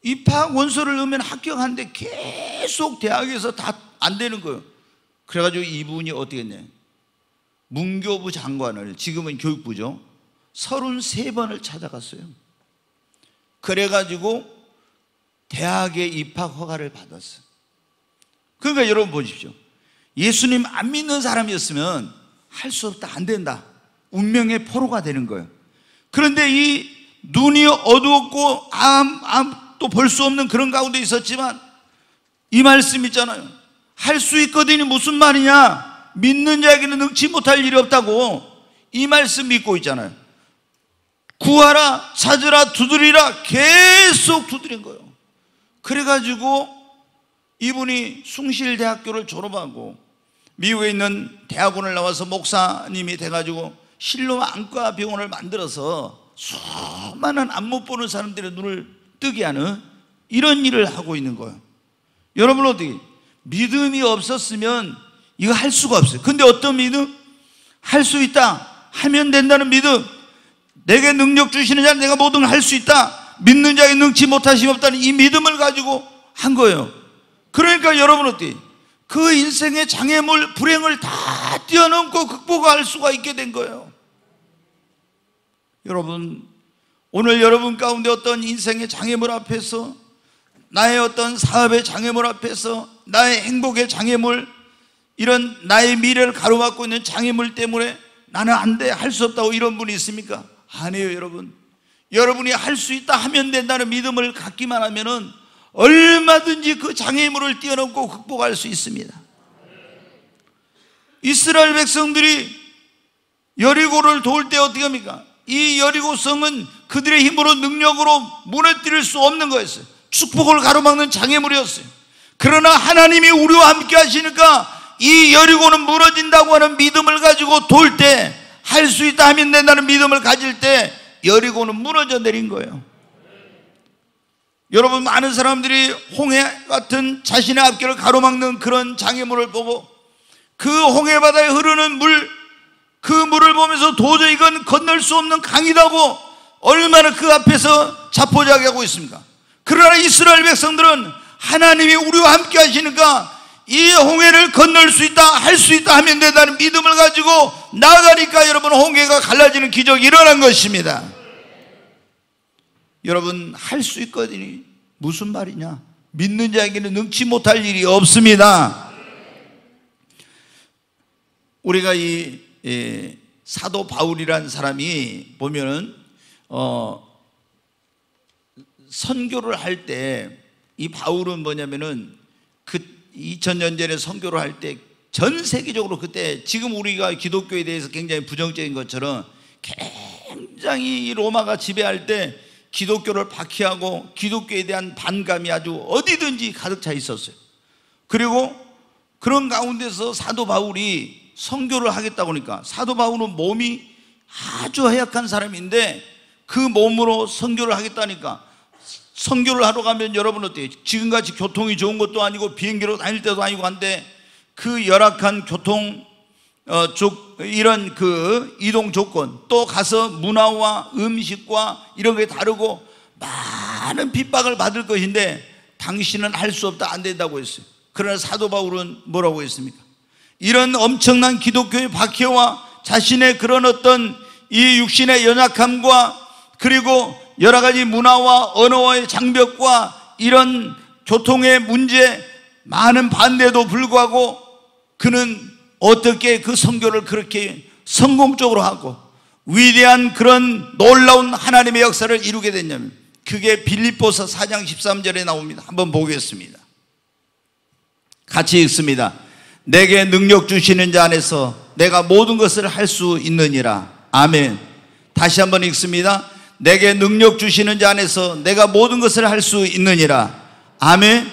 A: 입학 원서를 넣으면 합격하는데 계속 대학에서 다 안 되는 거예요. 그래가지고 이분이 어떻게 했냐, 문교부 장관을, 지금은 교육부죠, 33번을 찾아갔어요. 그래가지고 대학에 입학 허가를 받았어요. 그러니까 여러분 보십시오. 예수님 안 믿는 사람이었으면 할 수 없다, 안 된다, 운명의 포로가 되는 거예요. 그런데 이 눈이 어두웠고 또 볼 수 없는 그런 가운데 있었지만 이 말씀 있잖아요. 할 수 있거든요. 무슨 말이냐? 믿는 자에게는 능치 못할 일이 없다고. 이 말씀 믿고 있잖아요. 구하라, 찾으라, 두드리라, 계속 두드린 거예요. 그래가지고 이분이 숭실대학교를 졸업하고 미국에 있는 대학원을 나와서 목사님이 돼가지고 실로 안과 병원을 만들어서 수많은 안 못 보는 사람들의 눈을 뜨게 하는 이런 일을 하고 있는 거예요. 여러분, 어떻게 믿음이 없었으면 이거 할 수가 없어요. 근데 어떤 믿음? 할 수 있다, 하면 된다는 믿음. 내게 능력 주시는 자는 내가 모든 걸 할 수 있다, 믿는 자에게 능치 못하심이 없다는 이 믿음을 가지고 한 거예요. 그러니까 여러분, 어떻게 그 인생의 장애물, 불행을 다 뛰어넘고 극복할 수가 있게 된 거예요. 여러분, 오늘 여러분 가운데 어떤 인생의 장애물 앞에서, 나의 어떤 사업의 장애물 앞에서, 나의 행복의 장애물, 이런 나의 미래를 가로막고 있는 장애물 때문에 나는 안 돼, 할 수 없다고 이런 분이 있습니까? 아니에요. 여러분, 여러분이 할 수 있다, 하면 된다는 믿음을 갖기만 하면은 얼마든지 그 장애물을 뛰어넘고 극복할 수 있습니다. 이스라엘 백성들이 여리고를 도울 때 어떻게 합니까? 이 여리고 성은 그들의 힘으로, 능력으로 무너뜨릴 수 없는 거였어요. 축복을 가로막는 장애물이었어요. 그러나 하나님이 우리와 함께 하시니까 이 여리고는 무너진다고 하는 믿음을 가지고 도울 때, 할 수 있다, 하면 된다는 믿음을 가질 때 여리고는 무너져 내린 거예요. 여러분, 많은 사람들이 홍해 같은 자신의 앞길을 가로막는 그런 장애물을 보고 그 홍해 바다에 흐르는 물, 그 물을 보면서 도저히 이건 건널 수 없는 강이라고 얼마나 그 앞에서 자포자기하고 있습니까? 그러나 이스라엘 백성들은 하나님이 우리와 함께 하시니까 이 홍해를 건널 수 있다, 할 수 있다, 하면 된다는 믿음을 가지고 나아가니까 여러분, 홍해가 갈라지는 기적이 일어난 것입니다. 여러분, 할 수 있거든요. 무슨 말이냐? 믿는 자에게는 능치 못할 일이 없습니다. 우리가 이 사도 바울이라는 사람이 보면은 선교를 할 때, 이 바울은 뭐냐면은 그 2000년 전에 선교를 할 때 전 세계적으로, 그때 지금 우리가 기독교에 대해서 굉장히 부정적인 것처럼 굉장히 이 로마가 지배할 때 기독교를 박해하고 기독교에 대한 반감이 아주 어디든지 가득 차 있었어요. 그리고 그런 가운데서 사도 바울이 선교를 하겠다고 하니까, 사도 바울은 몸이 아주 허약한 사람인데 그 몸으로 선교를 하겠다니까, 선교를 하러 가면 여러분 어때요? 지금같이 교통이 좋은 것도 아니고 비행기로 다닐 때도 아니고 한데 그 열악한 교통 이런 그 이동 조건, 또 가서 문화와 음식과 이런 게 다르고 많은 핍박을 받을 것인데 당신은 할 수 없다, 안 된다고 했어요. 그러나 사도 바울은 뭐라고 했습니까? 이런 엄청난 기독교의 박해와 자신의 그런 어떤 이 육신의 연약함과 그리고 여러 가지 문화와 언어의 장벽과 이런 교통의 문제, 많은 반대에도 불구하고 그는 어떻게 그 선교를 그렇게 성공적으로 하고 위대한 그런 놀라운 하나님의 역사를 이루게 됐냐면, 그게 빌립보서 4장 13절에 나옵니다. 한번 보겠습니다. 같이 읽습니다. 내게 능력 주시는 자 안에서 내가 모든 것을 할 수 있느니라. 아멘. 다시 한번 읽습니다. 내게 능력 주시는 자 안에서 내가 모든 것을 할 수 있느니라. 아멘.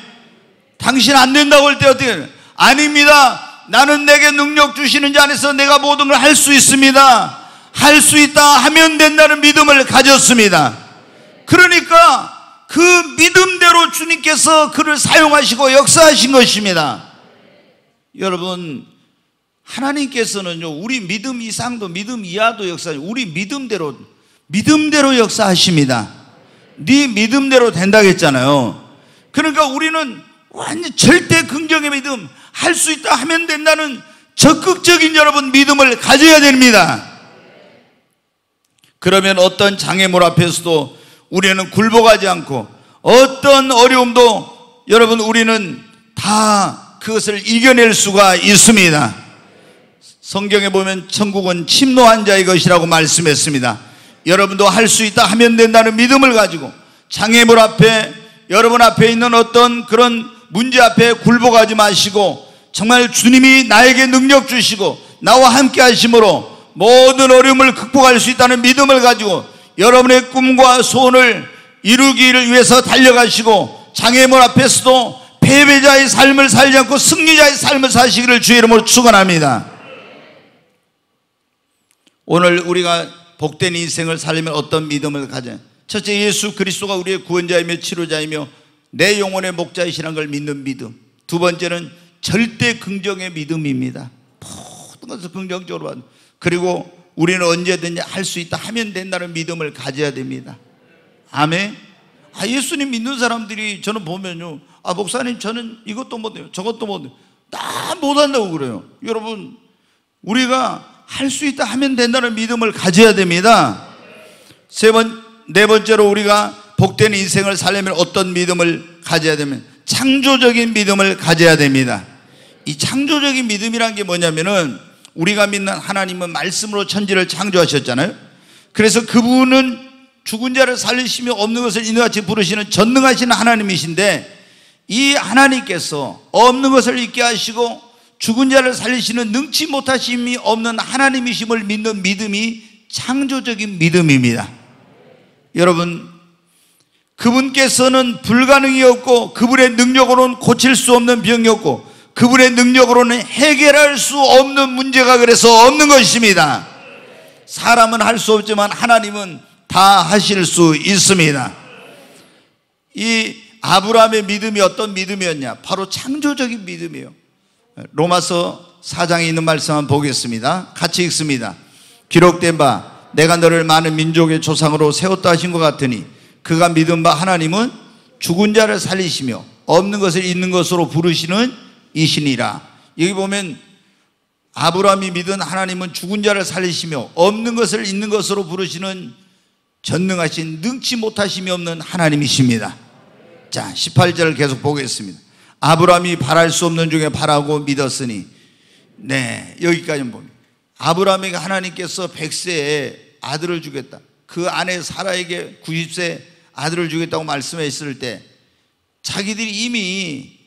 A: 당신 안 된다고 할 때 어떻게 해요? 아닙니다. 나는 내게 능력 주시는 자 안에서 내가 모든 걸 할 수 있습니다. 할 수 있다, 하면 된다는 믿음을 가졌습니다. 그러니까 그 믿음대로 주님께서 그를 사용하시고 역사하신 것입니다. 여러분, 하나님께서는요, 우리 믿음 이상도 믿음 이하도 역사하시고 우리 믿음대로 역사하십니다. 네 믿음대로 된다고 했잖아요. 그러니까 우리는 완전 절대 긍정의 믿음, 할 수 있다, 하면 된다는 적극적인 여러분 믿음을 가져야 됩니다. 그러면 어떤 장애물 앞에서도 우리는 굴복하지 않고 어떤 어려움도 여러분 우리는 다 그것을 이겨낼 수가 있습니다. 성경에 보면 천국은 침노한 자의 것이라고 말씀했습니다. 여러분도 할 수 있다 하면 된다는 믿음을 가지고 장애물 앞에, 여러분 앞에 있는 어떤 그런 문제 앞에 굴복하지 마시고 정말 주님이 나에게 능력 주시고 나와 함께 하심으로 모든 어려움을 극복할 수 있다는 믿음을 가지고 여러분의 꿈과 소원을 이루기를 위해서 달려가시고 장애물 앞에서도 패배자의 삶을 살지 않고 승리자의 삶을 사시기를 주의 이름으로 축원합니다. 오늘 우리가 복된 인생을 살려면 어떤 믿음을 가져야? 첫째, 예수 그리스도가 우리의 구원자이며 치료자이며 내 영혼의 목자이시라는 걸 믿는 믿음. 두 번째는 절대 긍정의 믿음입니다. 모든 것을 긍정적으로 받는. 그리고 우리는 언제든지 할 수 있다 하면 된다는 믿음을 가져야 됩니다. 아멘. 예수님 믿는 사람들이 저는 보면요, 목사님 저는 이것도 못해요, 저것도 못해요, 다 못한다고 그래요. 여러분, 우리가 할 수 있다 하면 된다는 믿음을 가져야 됩니다. 네 번째로 우리가 복된 인생을 살려면 어떤 믿음을 가져야 되면 창조적인 믿음을 가져야 됩니다. 이 창조적인 믿음이란 게 뭐냐면은 우리가 믿는 하나님은 말씀으로 천지를 창조하셨잖아요. 그래서 그분은 죽은 자를 살리시며 없는 것을 있는 같이 부르시는 전능하신 하나님이신데, 이 하나님께서 없는 것을 있게 하시고 죽은 자를 살리시는 능치 못하심이 없는 하나님이심을 믿는 믿음이 창조적인 믿음입니다. 여러분, 그분께서는 불가능이 없고 그분의 능력으로는 고칠 수 없는 병이 없고 그분의 능력으로는 해결할 수 없는 문제가 그래서 없는 것입니다. 사람은 할 수 없지만 하나님은 다 하실 수 있습니다. 이 아브라함의 믿음이 어떤 믿음이었냐? 바로 창조적인 믿음이에요. 로마서 4장에 있는 말씀 한번 보겠습니다. 같이 읽습니다. 기록된 바 내가 너를 많은 민족의 조상으로 세웠다 하신 것 같으니 그가 믿은 바 하나님은 죽은 자를 살리시며 없는 것을 있는 것으로 부르시는 이시니라. 여기 보면 아브라함이 믿은 하나님은 죽은 자를 살리시며 없는 것을 있는 것으로 부르시는 전능하신 능치 못하심이 없는 하나님이십니다. 자, 18절을 계속 보겠습니다. 아브라함이 바랄 수 없는 중에 바라고 믿었으니, 네, 여기까지 봅니다. 아브라함에게 하나님께서 100세에 아들을 주겠다, 그 아내 사라에게 90세 아들을 주겠다고 말씀했을 때 자기들이 이미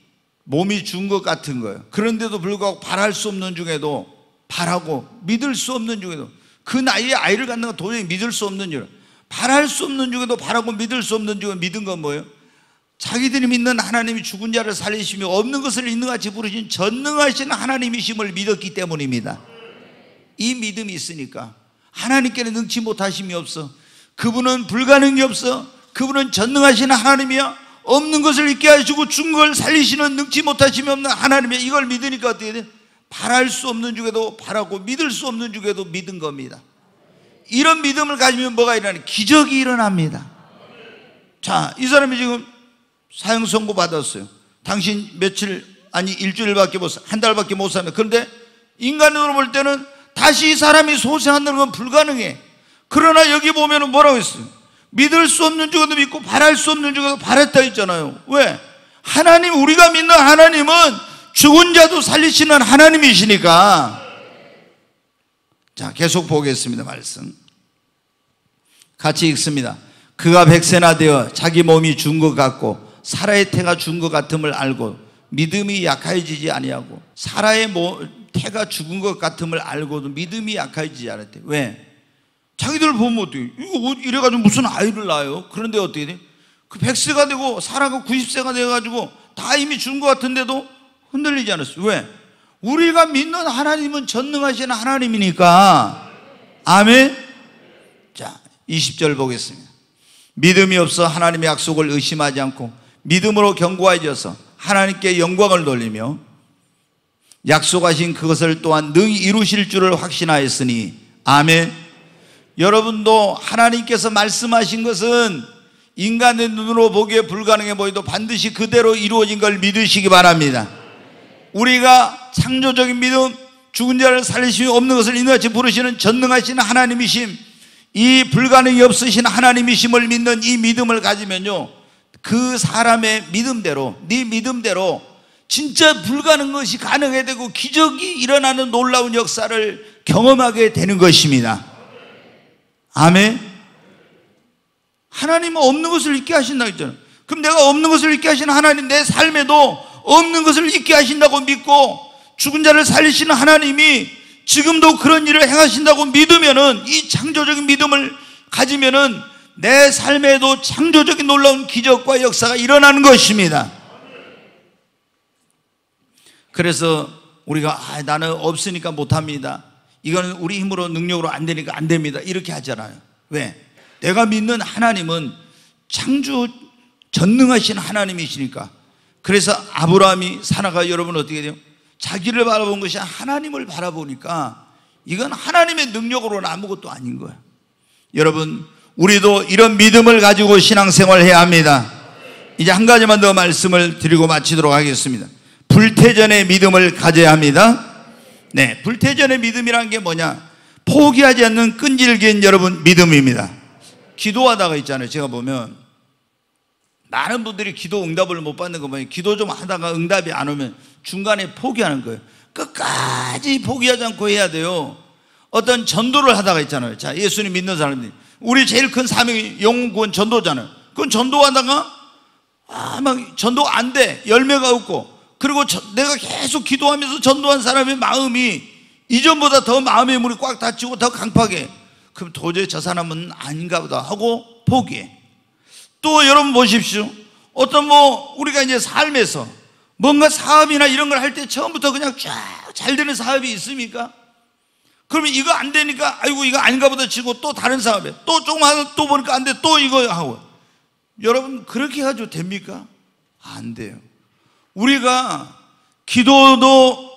A: 몸이 준 것 같은 거예요. 그런데도 불구하고 바랄 수 없는 중에도 바라고 믿을 수 없는 중에도 그 나이에 아이를 갖는 건 도저히 믿을 수 없는 줄, 바랄 수 없는 중에도 바라고 믿을 수 없는 중에 믿은 건 뭐예요? 자기들이 믿는 하나님이 죽은 자를 살리시며 없는 것을 있는 같이 부르신 전능하신 하나님이심을 믿었기 때문입니다. 이 믿음이 있으니까 하나님께는 능치 못하심이 없어. 그분은 불가능이 없어. 그분은 전능하신 하나님이야. 없는 것을 있게 하시고 죽은 걸 살리시는 능치 못하심이 없는 하나님이야. 이걸 믿으니까 어떻게 돼? 바랄 수 없는 중에도 바라고 믿을 수 없는 중에도 믿은 겁니다. 이런 믿음을 가지면 뭐가 일어나냐? 기적이 일어납니다. 자, 이 사람이 지금 사형 선고 받았어요. 당신 며칠, 아니 일주일밖에 못 사, 한 달밖에 못 사면. 그런데 인간으로 볼 때는 다시 이 사람이 소생한다는 건 불가능해. 그러나 여기 보면은 뭐라고 했어요? 믿을 수 없는 중에도 믿고 바랄 수 없는 중에도 바랐다 했잖아요. 왜? 하나님, 우리가 믿는 하나님은 죽은 자도 살리시는 하나님이시니까. 자, 계속 보겠습니다. 말씀 같이 읽습니다. 그가 100세나 되어 자기 몸이 준 것 같고 사라의 태가 준 것 같음을 알고 믿음이 약해지지 아니하고, 사라의 태가 죽은 것 같음을 알고도 믿음이 약해지지 않았대. 왜? 자기들 보면 어때요? 이거 이래가지고 무슨 아이를 낳아요? 그런데 어떻게 돼? 그 100세가 되고 사라가 90세가 돼가지고 다 이미 준 것 같은데도 흔들리지 않았어요. 왜? 우리가 믿는 하나님은 전능하신 하나님이니까. 아멘. 자, 20절 보겠습니다. 믿음이 없어 하나님의 약속을 의심하지 않고 믿음으로 견고해져서 하나님께 영광을 돌리며 약속하신 그것을 또한 능히 이루실 줄을 확신하였으니. 아멘. 여러분도 하나님께서 말씀하신 것은 인간의 눈으로 보기에 불가능해 보여도 반드시 그대로 이루어진 걸 믿으시기 바랍니다. 우리가 창조적인 믿음, 죽은 자를 살리시며 없는 것을 있는 같이 부르시는 전능하신 하나님이심, 이 불가능이 없으신 하나님이심을 믿는 이 믿음을 가지면요, 그 사람의 믿음대로, 네 믿음대로 진짜 불가능한 것이 가능하게 되고 기적이 일어나는 놀라운 역사를 경험하게 되는 것입니다. 아멘. 하나님은 없는 것을 있게 하신다고 했잖아요. 그럼 내가 없는 것을 있게 하시는 하나님, 내 삶에도 없는 것을 있게 하신다고 믿고 죽은 자를 살리시는 하나님이 지금도 그런 일을 행하신다고 믿으면은, 이 창조적인 믿음을 가지면은 내 삶에도 창조적인 놀라운 기적과 역사가 일어나는 것입니다. 그래서 우리가 나는 없으니까 못합니다, 이거는 우리 힘으로 능력으로 안 되니까 안 됩니다, 이렇게 하잖아요. 왜? 내가 믿는 하나님은 창조 전능하신 하나님이시니까. 그래서 아브라함이, 사라가 여러분 어떻게 돼요? 자기를 바라본 것이 하나님을 바라보니까 이건 하나님의 능력으로는 아무것도 아닌 거예요. 여러분, 우리도 이런 믿음을 가지고 신앙생활을 해야 합니다. 이제 한 가지만 더 말씀을 드리고 마치도록 하겠습니다. 불태전의 믿음을 가져야 합니다. 네, 불태전의 믿음이란 게 뭐냐? 포기하지 않는 끈질긴 여러분 믿음입니다. 기도하다가 있잖아요, 제가 보면 많은 분들이 기도 응답을 못 받는 거 보면, 기도 좀 하다가 응답이 안 오면 중간에 포기하는 거예요. 끝까지 포기하지 않고 해야 돼요. 어떤 전도를 하다가 있잖아요. 자, 예수님 믿는 사람들이, 우리 제일 큰 사명이 영혼 구원 전도잖아요. 그건 전도하다가 막 전도가 안 돼, 열매가 없고, 그리고 내가 계속 기도하면서 전도한 사람의 마음이 이전보다 더 마음의 문이 꽉 닫히고 더 강팍해. 그럼 도저히 저 사람은 아닌가 보다 하고 포기해. 또 여러분 보십시오. 어떤 우리가 이제 삶에서 뭔가 사업이나 이런 걸 할 때 처음부터 그냥 쫙 잘 되는 사업이 있습니까? 그러면 이거 안 되니까 아이고 이거 아닌가 보다 치고 또 다른 사업에 또 조금 하다 또 보니까 안 돼, 또 이거 하고. 여러분 그렇게 해가지고 됩니까? 안 돼요. 우리가 기도도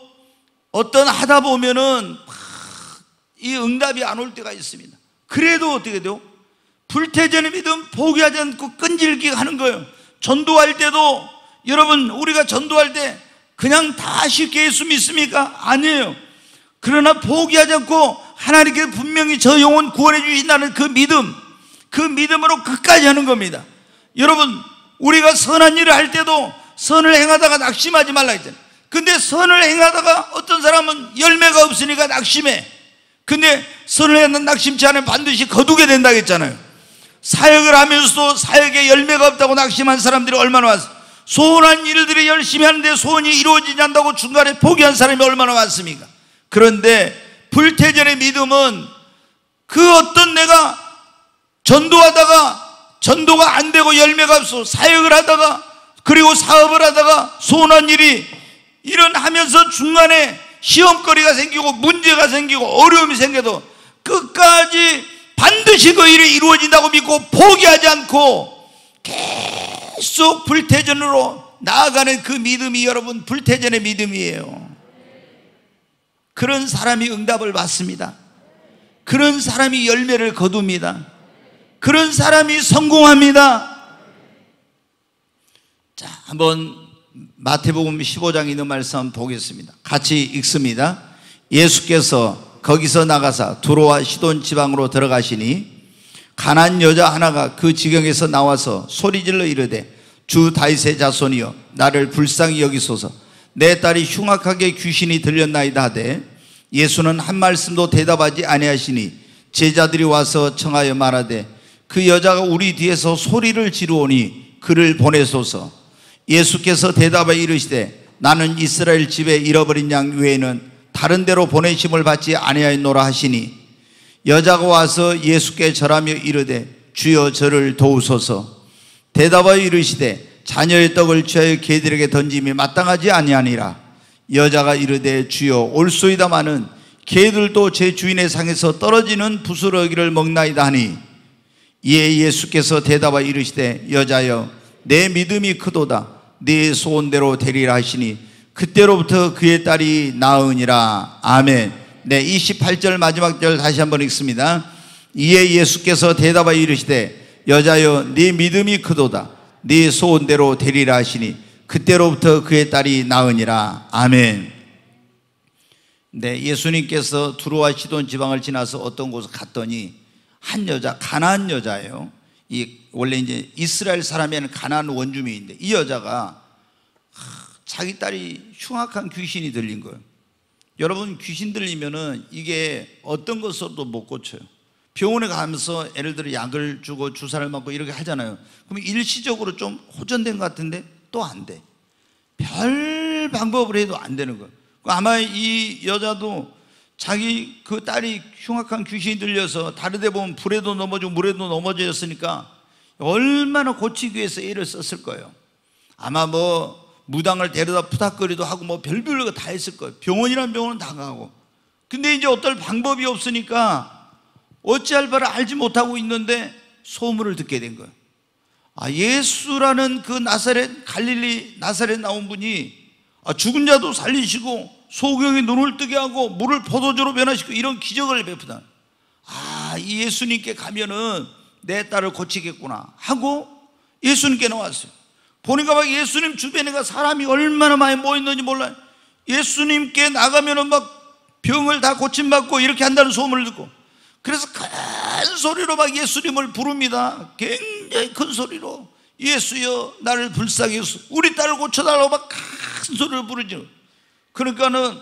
A: 어떤 하다 보면은 이 응답이 안 올 때가 있습니다. 그래도 어떻게 돼요? 불태전의 믿음, 포기하지 않고 끈질기게 하는 거예요. 전도할 때도 여러분, 우리가 전도할 때 그냥 다 쉽게 예수 믿습니까? 아니에요. 그러나 포기하지 않고 하나님께서 분명히 저 영혼 구원해 주신다는 그 믿음, 그 믿음으로 끝까지 하는 겁니다. 여러분, 우리가 선한 일을 할 때도 선을 행하다가 낙심하지 말라 했잖아요. 근데 선을 행하다가 어떤 사람은 열매가 없으니까 낙심해. 근데 선을 행하는 낙심치 않으면 반드시 거두게 된다고 했잖아요. 사역을 하면서도 사역에 열매가 없다고 낙심한 사람들이 얼마나 많습니까? 소원한 일들이 열심히 하는데 소원이 이루어지지 않는다고 중간에 포기한 사람이 얼마나 많습니까? 그런데 불태전의 믿음은 그 어떤 내가 전도하다가 전도가 안 되고 열매가 없어, 사역을 하다가 그리고 사업을 하다가 소원한 일이 일어나면서 중간에 시험거리가 생기고 문제가 생기고 어려움이 생겨도 끝까지 반드시 그 일이 이루어진다고 믿고 포기하지 않고 계속 불태전으로 나아가는 그 믿음이 여러분 불태전의 믿음이에요. 그런 사람이 응답을 받습니다. 그런 사람이 열매를 거둡니다. 그런 사람이 성공합니다. 자, 한번 마태복음 15장에 있는 말씀 한번 보겠습니다. 같이 읽습니다. 예수께서 거기서 나가사 두로와 시돈 지방으로 들어가시니 가난한 여자 하나가 그 지경에서 나와서 소리질러 이르되 주 다윗의 자손이여 나를 불쌍히 여기소서, 내 딸이 흉악하게 귀신이 들렸나이다 하되 예수는 한 말씀도 대답하지 아니하시니 제자들이 와서 청하여 말하되 그 여자가 우리 뒤에서 소리를 지르오니 그를 보내소서. 예수께서 대답하여 이르시되 나는 이스라엘 집에 잃어버린 양 외에는 다른 데로 보내심을 받지 아니하였노라 하시니 여자가 와서 예수께 절하며 이르되 주여 저를 도우소서. 대답하여 이르시되 자녀의 떡을 취하여 개들에게 던짐이 마땅하지 아니하니라. 여자가 이르되 주여 올소이다마는 개들도 제 주인의 상에서 떨어지는 부스러기를 먹나이다 하니 이에 예수께서 대답하여 이르시되 여자여 내 믿음이 크도다, 네 소원대로 되리라 하시니 그때로부터 그의 딸이 나으니라. 아멘. 네, 28절 마지막 절 다시 한번 읽습니다. 이에 예수께서 대답하여 이르시되 여자여 네 믿음이 크도다, 네 소원대로 되리라 하시니 그때로부터 그의 딸이 나으니라. 아멘. 네, 예수님께서 두로와 시돈 지방을 지나서 어떤 곳을 갔더니 한 여자, 가나안 여자예요. 원래 이제 이스라엘 사람이 아닌 가나안 원주민인데 이 여자가 자기 딸이 흉악한 귀신이 들린 거예요. 여러분, 귀신 들리면은 이게 어떤 것으로도 못 고쳐요. 병원에 가면서 예를 들어 약을 주고 주사를 맞고 이렇게 하잖아요. 그럼 일시적으로 좀 호전된 것 같은데 또 안 돼. 별 방법을 해도 안 되는 거예요. 아마 이 여자도 자기 그 딸이 흉악한 귀신이 들려서 다른 데 보면 불에도 넘어지고 물에도 넘어졌으니까 얼마나 고치기 위해서 애를 썼을 거예요. 아마 뭐 무당을 데려다 푸닥거리도 하고 뭐 별별로 다 했을 거예요. 병원이란 병원은 다 가고. 근데 이제 어떨 방법이 없으니까 어찌할 바를 알지 못하고 있는데 소문을 듣게 된 거예요. 아, 예수라는 그 나사렛, 갈릴리 나사렛 나온 분이 죽은 자도 살리시고 소경이 눈을 뜨게 하고 물을 포도주로 변화시키고 이런 기적을 베푸다. 아, 이 예수님께 가면은 내 딸을 고치겠구나 하고 예수님께 나왔어요. 보니까 막 예수님 주변에가 사람이 얼마나 많이 모였는지 몰라요. 예수님께 나가면은 막 병을 다 고침받고 이렇게 한다는 소문을 듣고, 그래서 큰 소리로 막 예수님을 부릅니다. 굉장히 큰 소리로 예수여 나를 불쌍히 여기소, 우리 딸을 고쳐달라고 막 큰 소리를 부르죠. 그러니까는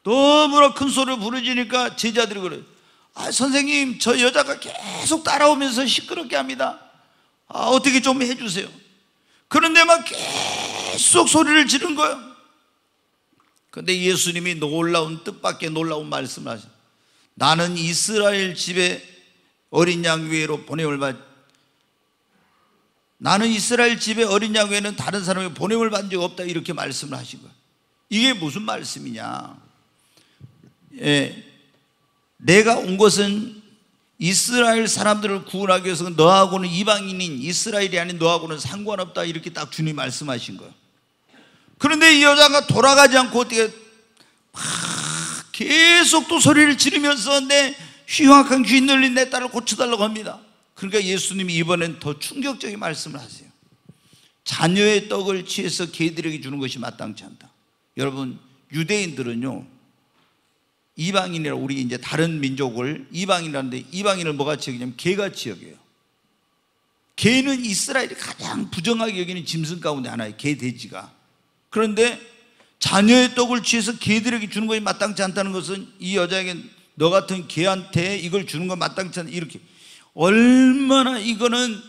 A: 너무나 큰 소리를 부르지니까 제자들이 그래요. 아, 선생님, 저 여자가 계속 따라오면서 시끄럽게 합니다. 아, 어떻게 좀 해주세요. 그런데 막 계속 소리를 지른 거예요. 그런데 예수님이 놀라운, 뜻밖의 놀라운 말씀을 하셨어요. 나는 이스라엘 집에 어린 양 외로 보냄을 받, 나는 이스라엘 집에 어린 양 외에는 다른 사람에게 보냄을 받은 적 없다, 이렇게 말씀을 하신 거예요. 이게 무슨 말씀이냐? 내가 온 것은 이스라엘 사람들을 구원하기 위해서 너하고는 이방인인 이스라엘이 아닌 너하고는 상관없다, 이렇게 딱 주님이 말씀하신 거예요. 그런데 이 여자가 돌아가지 않고 어떻게 막 계속 또 소리를 지르면서 내 흉악한 귀신 들린 내 딸을 고쳐달라고 합니다. 그러니까 예수님이 이번엔 더 충격적인 말씀을 하세요. 자녀의 떡을 취해서 개들에게 주는 것이 마땅치 않다. 여러분, 유대인들은요, 이방인이라, 우리 이제 다른 민족을 이방인이라는데 이방인을 뭐같이 여기냐면 개같이 여겨요. 개는 이스라엘이 가장 부정하게 여기는 짐승 가운데 하나예요. 개, 돼지가. 그런데 자녀의 떡을 취해서 개들에게 주는 것이 마땅치 않다는 것은 이 여자에게 너 같은 개한테 이걸 주는 건 마땅치 않다, 이렇게. 얼마나 이거는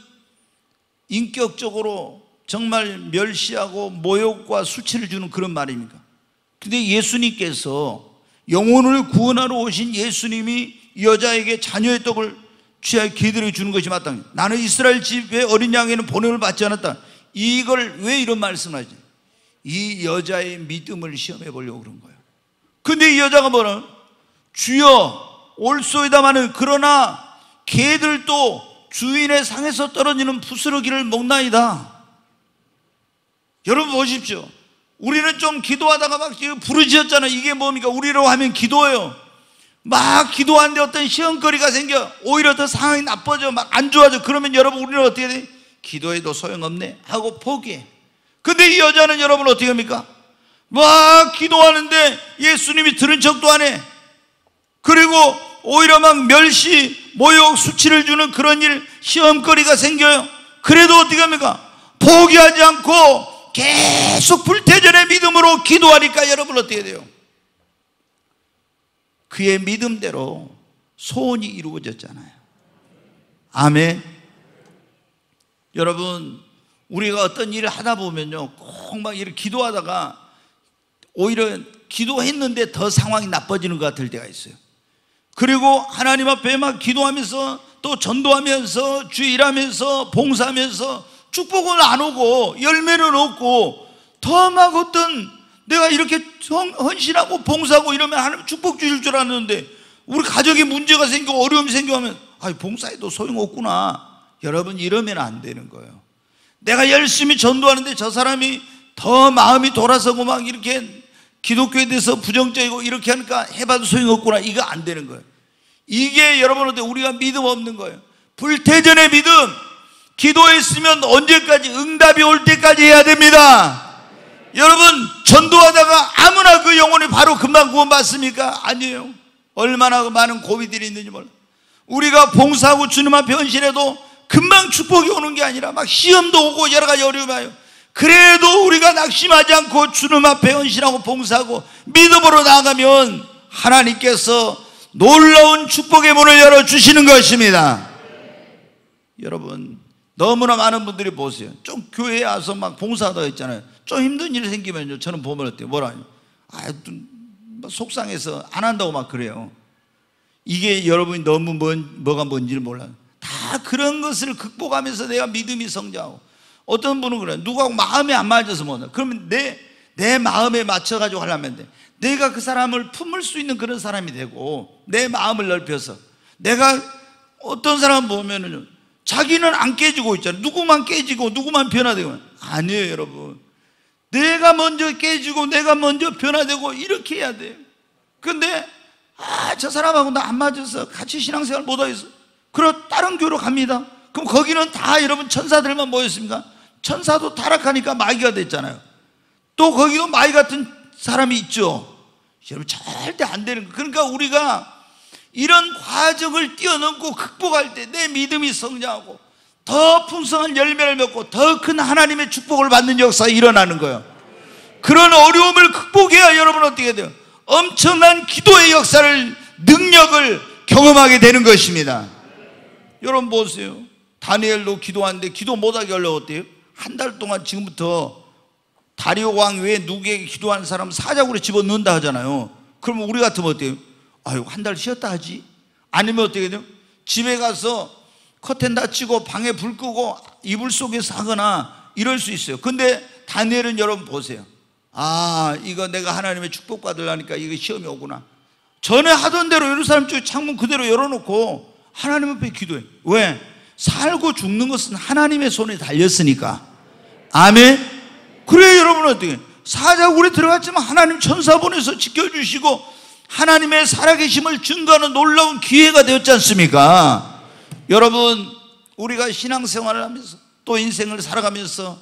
A: 인격적으로 정말 멸시하고 모욕과 수치를 주는 그런 말입니까? 근데 예수님께서, 영혼을 구원하러 오신 예수님이 이 여자에게 자녀의 떡을 취하여 개들에게 주는 것이 마땅해. 나는 이스라엘 집에 어린 양에는 보냄을 받지 않았다. 이걸 왜 이런 말씀을 하지? 이 여자의 믿음을 시험해 보려고 그런 거예요. 근데 이 여자가 뭐라? 주여 올소이다마는 그러나 개들도 주인의 상에서 떨어지는 부스러기를 먹나이다. 여러분 보십시오. 우리는 좀 기도하다가 막 부르짖었잖아요. 이게 뭡니까? 우리로 하면 기도예요. 막 기도하는데 어떤 시험거리가 생겨 오히려 더 상황이 나빠져, 막 안 좋아져. 그러면 여러분 우리는 어떻게 돼? 기도해도 소용없네 하고 포기해. 근데 이 여자는 여러분 어떻게 합니까? 막 기도하는데 예수님이 들은 척도 안 해. 그리고 오히려 막 멸시, 모욕, 수치를 주는 그런 일, 시험거리가 생겨요. 그래도 어떻게 합니까? 포기하지 않고 계속 불태전의 믿음으로 기도하니까 여러분 어떻게 돼요? 그의 믿음대로 소원이 이루어졌잖아요. 아멘. 여러분, 우리가 어떤 일을 하다 보면요, 꼭 막 이렇게 기도하다가 오히려 기도했는데 더 상황이 나빠지는 것 같을 때가 있어요. 그리고 하나님 앞에 막 기도하면서 또 전도하면서 주일하면서 봉사하면서 축복은 안 오고 열매는 없고 더 막 어떤 내가 이렇게 헌신하고 봉사하고 이러면 하나님 축복 주실 줄 알았는데 우리 가정에 문제가 생기고 어려움이 생기면 봉사해도 소용없구나. 여러분, 이러면 안 되는 거예요. 내가 열심히 전도하는데 저 사람이 더 마음이 돌아서고 막 이렇게 기독교에 대해서 부정적이고 이렇게 하니까 해봐도 소용없구나. 이거 안 되는 거예요. 이게 여러분한테 우리가 믿음 없는 거예요. 불태전의 믿음. 기도했으면 언제까지? 응답이 올 때까지 해야 됩니다. 여러분, 전도하다가 아무나 그 영혼이 바로 금방 구원받습니까? 아니에요. 얼마나 많은 고비들이 있는지 몰라. 우리가 봉사하고 주님 앞에 헌신해도 금방 축복이 오는 게 아니라 막 시험도 오고 여러 가지 어려움이 와요. 그래도 우리가 낙심하지 않고 주님 앞에 헌신하고 봉사하고 믿음으로 나아가면 하나님께서 놀라운 축복의 문을 열어주시는 것입니다. 여러분, 너무나 많은 분들이 보세요. 좀 교회에 와서 막 봉사하다 했잖아요. 좀 힘든 일이 생기면요, 저는 보면 어때요? 뭐라요? 속상해서 안 한다고 막 그래요. 이게 여러분이 너무 뭐가 뭔지를 몰라요. 다 그런 것을 극복하면서 내가 믿음이 성장하고, 어떤 분은 그래요. 누구하고 마음이 안 맞아서 못해. 그러면 내 마음에 맞춰가지고 하려면 돼. 내가 그 사람을 품을 수 있는 그런 사람이 되고, 내 마음을 넓혀서. 내가 어떤 사람 보면은 자기는 안 깨지고 있잖아요. 누구만 깨지고 누구만 변화되고. 아니에요, 여러분. 내가 먼저 깨지고 내가 먼저 변화되고 이렇게 해야 돼요. 근데 저 사람하고 나 안 맞아서 같이 신앙생활 못하겠어. 그럼 다른 교회로 갑니다. 그럼 거기는 다 여러분 천사들만 모였습니까? 천사도 타락하니까 마귀가 됐잖아요. 또 거기도 마귀 같은 사람이 있죠. 여러분, 절대 안 되는 거예요. 그러니까 우리가 이런 과정을 뛰어넘고 극복할 때 내 믿음이 성장하고 더 풍성한 열매를 맺고 더 큰 하나님의 축복을 받는 역사가 일어나는 거예요. 그런 어려움을 극복해야 여러분 어떻게 돼요? 엄청난 기도의 역사를, 능력을 경험하게 되는 것입니다. 여러분 보세요. 다니엘도 기도하는데 기도 못하게 하려고 어때요? 한 달 동안 지금부터 다리오 왕 외에 누구에게 기도하는 사람 사자굴에 집어넣는다 하잖아요. 그러면 우리 같으면 어때요? 아유, 한 달 쉬었다 하지. 아니면 어떻게 돼요? 집에 가서 커튼 닫히고 방에 불 끄고 이불 속에서 하거나 이럴 수 있어요. 근데 다니엘은 여러분 보세요. 이거 내가 하나님의 축복 받으려니까 이거 시험이 오구나. 전에 하던 대로 예루살렘 쪽 창문 그대로 열어놓고 하나님 앞에 기도해. 왜? 살고 죽는 것은 하나님의 손에 달렸으니까. 아멘. 그래, 여러분 어떻게? 사자굴에 들어갔지만 하나님 천사 보내서 지켜주시고 하나님의 살아계심을 증거하는 놀라운 기회가 되었지 않습니까? 여러분, 우리가 신앙생활을 하면서 또 인생을 살아가면서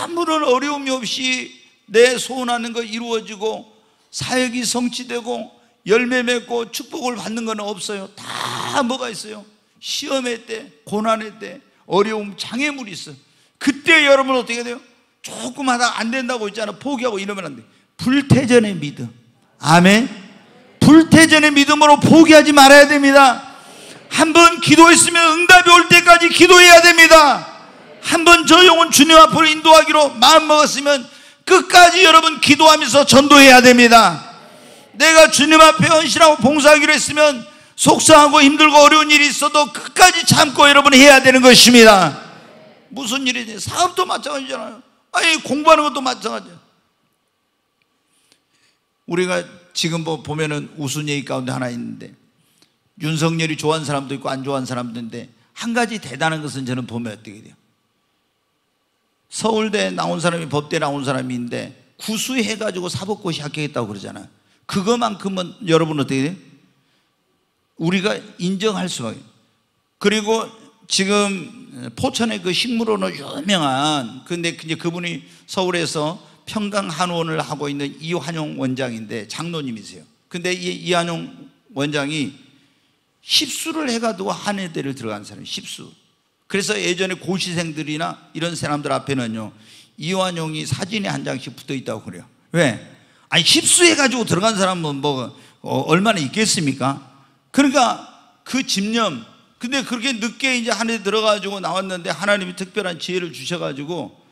A: 아무런 어려움이 없이 내 소원하는 거 이루어지고 사역이 성취되고 열매 맺고 축복을 받는 건 없어요. 다 뭐가 있어요? 시험의 때, 고난의 때, 어려움, 장애물이 있어요. 그때 여러분 어떻게 돼요? 조금 하다 안 된다고 있잖아요. 포기하고 이러면 안 돼. 불태전의 믿음. 아멘. 불태전의 믿음으로 포기하지 말아야 됩니다. 한번 기도했으면 응답이 올 때까지 기도해야 됩니다. 한번 저 영혼 주님 앞으로 인도하기로 마음먹었으면 끝까지 여러분 기도하면서 전도해야 됩니다. 내가 주님 앞에 헌신하고 봉사하기로 했으면 속상하고 힘들고 어려운 일이 있어도 끝까지 참고 여러분 해야 되는 것입니다. 무슨 일이지? 사업도 마찬가지잖아요. 아니, 공부하는 것도 마찬가지예요. 우리가 지금 보면은 우스운 얘기 가운데 하나 있는데, 윤석열이 좋아하는 사람도 있고 안 좋아하는 사람도 있는데, 한 가지 대단한 것은 저는 보면 어떻게 돼요? 서울대 나온 사람이 법대 나온 사람이 있는데 구수해가지고 사법고시 합격했다고 그러잖아요. 그거만큼은 여러분 어떻게 돼요? 우리가 인정할 수밖에. 그리고 지금 포천의 그 식물원으로 유명한, 근데 이제 그분이 서울에서 평강한의원을 하고 있는 이환용 원장인데 장로님이세요. 근데 이환용 원장이 십수를 해가지고 한의대를 들어간 사람이에요. 십수. 그래서 예전에 고시생들이나 이런 사람들 앞에는요, 이환용이 사진이 한 장씩 붙어 있다고 그래요. 왜? 아니, 십수해가지고 들어간 사람은 얼마나 있겠습니까? 그러니까 그 집념. 근데 그렇게 늦게 이제 한의대 들어가지고 나왔는데 하나님이 특별한 지혜를 주셔가지고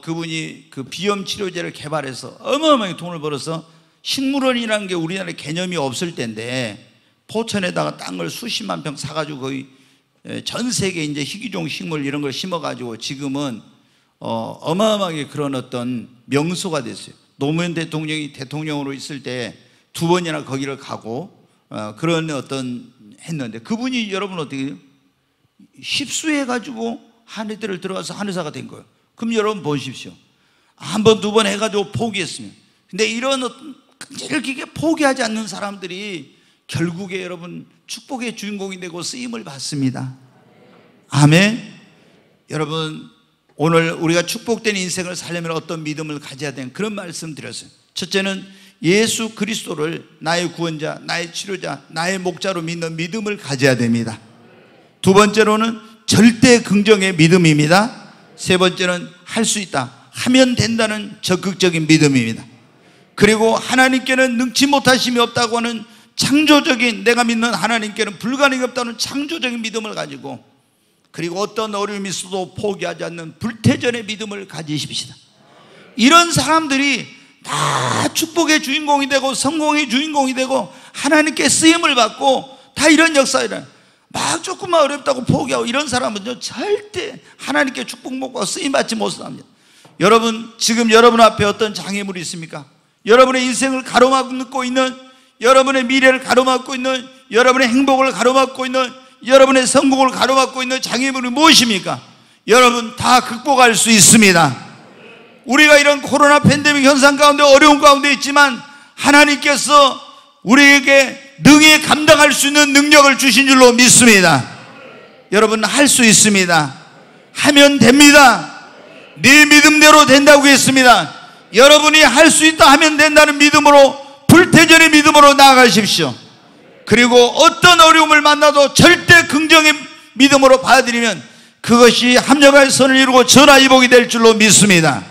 A: 그분이 그 비염 치료제를 개발해서 어마어마하게 돈을 벌어서, 식물원이라는 게 우리나라에 개념이 없을 때인데 포천에다가 땅을 수십만 평 사가지고 거의 전 세계 이제 희귀종 식물 이런 걸 심어가지고 지금은 어마어마하게 그런 어떤 명소가 됐어요. 노무현 대통령이 대통령으로 있을 때 2번이나 거기를 가고 그런 어떤 했는데, 그분이 여러분 어떻게 해요? 십수해가지고 한의대를 들어가서 한의사가 된 거예요. 그럼 여러분 보십시오. 한 번, 2번 해가지고 포기했으면. 근데 이런 어떤 이렇게 포기하지 않는 사람들이 결국에 여러분 축복의 주인공이 되고 쓰임을 받습니다. 아멘. 여러분, 오늘 우리가 축복된 인생을 살려면 어떤 믿음을 가져야 되는 그런 말씀 드렸어요. 첫째는 예수 그리스도를 나의 구원자, 나의 치료자, 나의 목자로 믿는 믿음을 가져야 됩니다. 두 번째로는 절대 긍정의 믿음입니다. 세 번째는 할 수 있다, 하면 된다는 적극적인 믿음입니다. 그리고 하나님께는 능치 못하심이 없다고 하는 창조적인, 내가 믿는 하나님께는 불가능이 없다는 창조적인 믿음을 가지고, 그리고 어떤 어려움이 있어도 포기하지 않는 불태전의 믿음을 가지십시다. 이런 사람들이 다 축복의 주인공이 되고 성공의 주인공이 되고 하나님께 쓰임을 받고 다 이런 역사이라. 막 조금만 어렵다고 포기하고 이런 사람은요 절대 하나님께 축복 못 받고 쓰임 받지 못합니다. 여러분, 지금 여러분 앞에 어떤 장애물이 있습니까? 여러분의 인생을 가로막고 있는, 여러분의 미래를 가로막고 있는, 여러분의 행복을 가로막고 있는, 여러분의 성공을 가로막고 있는 장애물이 무엇입니까? 여러분 다 극복할 수 있습니다. 우리가 이런 코로나 팬데믹 현상 가운데 어려운 가운데 있지만 하나님께서 우리에게 능히 감당할 수 있는 능력을 주신 줄로 믿습니다. 여러분 할 수 있습니다. 하면 됩니다. 네 믿음대로 된다고 했습니다. 여러분이 할 수 있다 하면 된다는 믿음으로, 불태전의 믿음으로 나아가십시오. 그리고 어떤 어려움을 만나도 절대 긍정의 믿음으로 받아들이면 그것이 합력할 선을 이루고 전화위복이 될 줄로 믿습니다.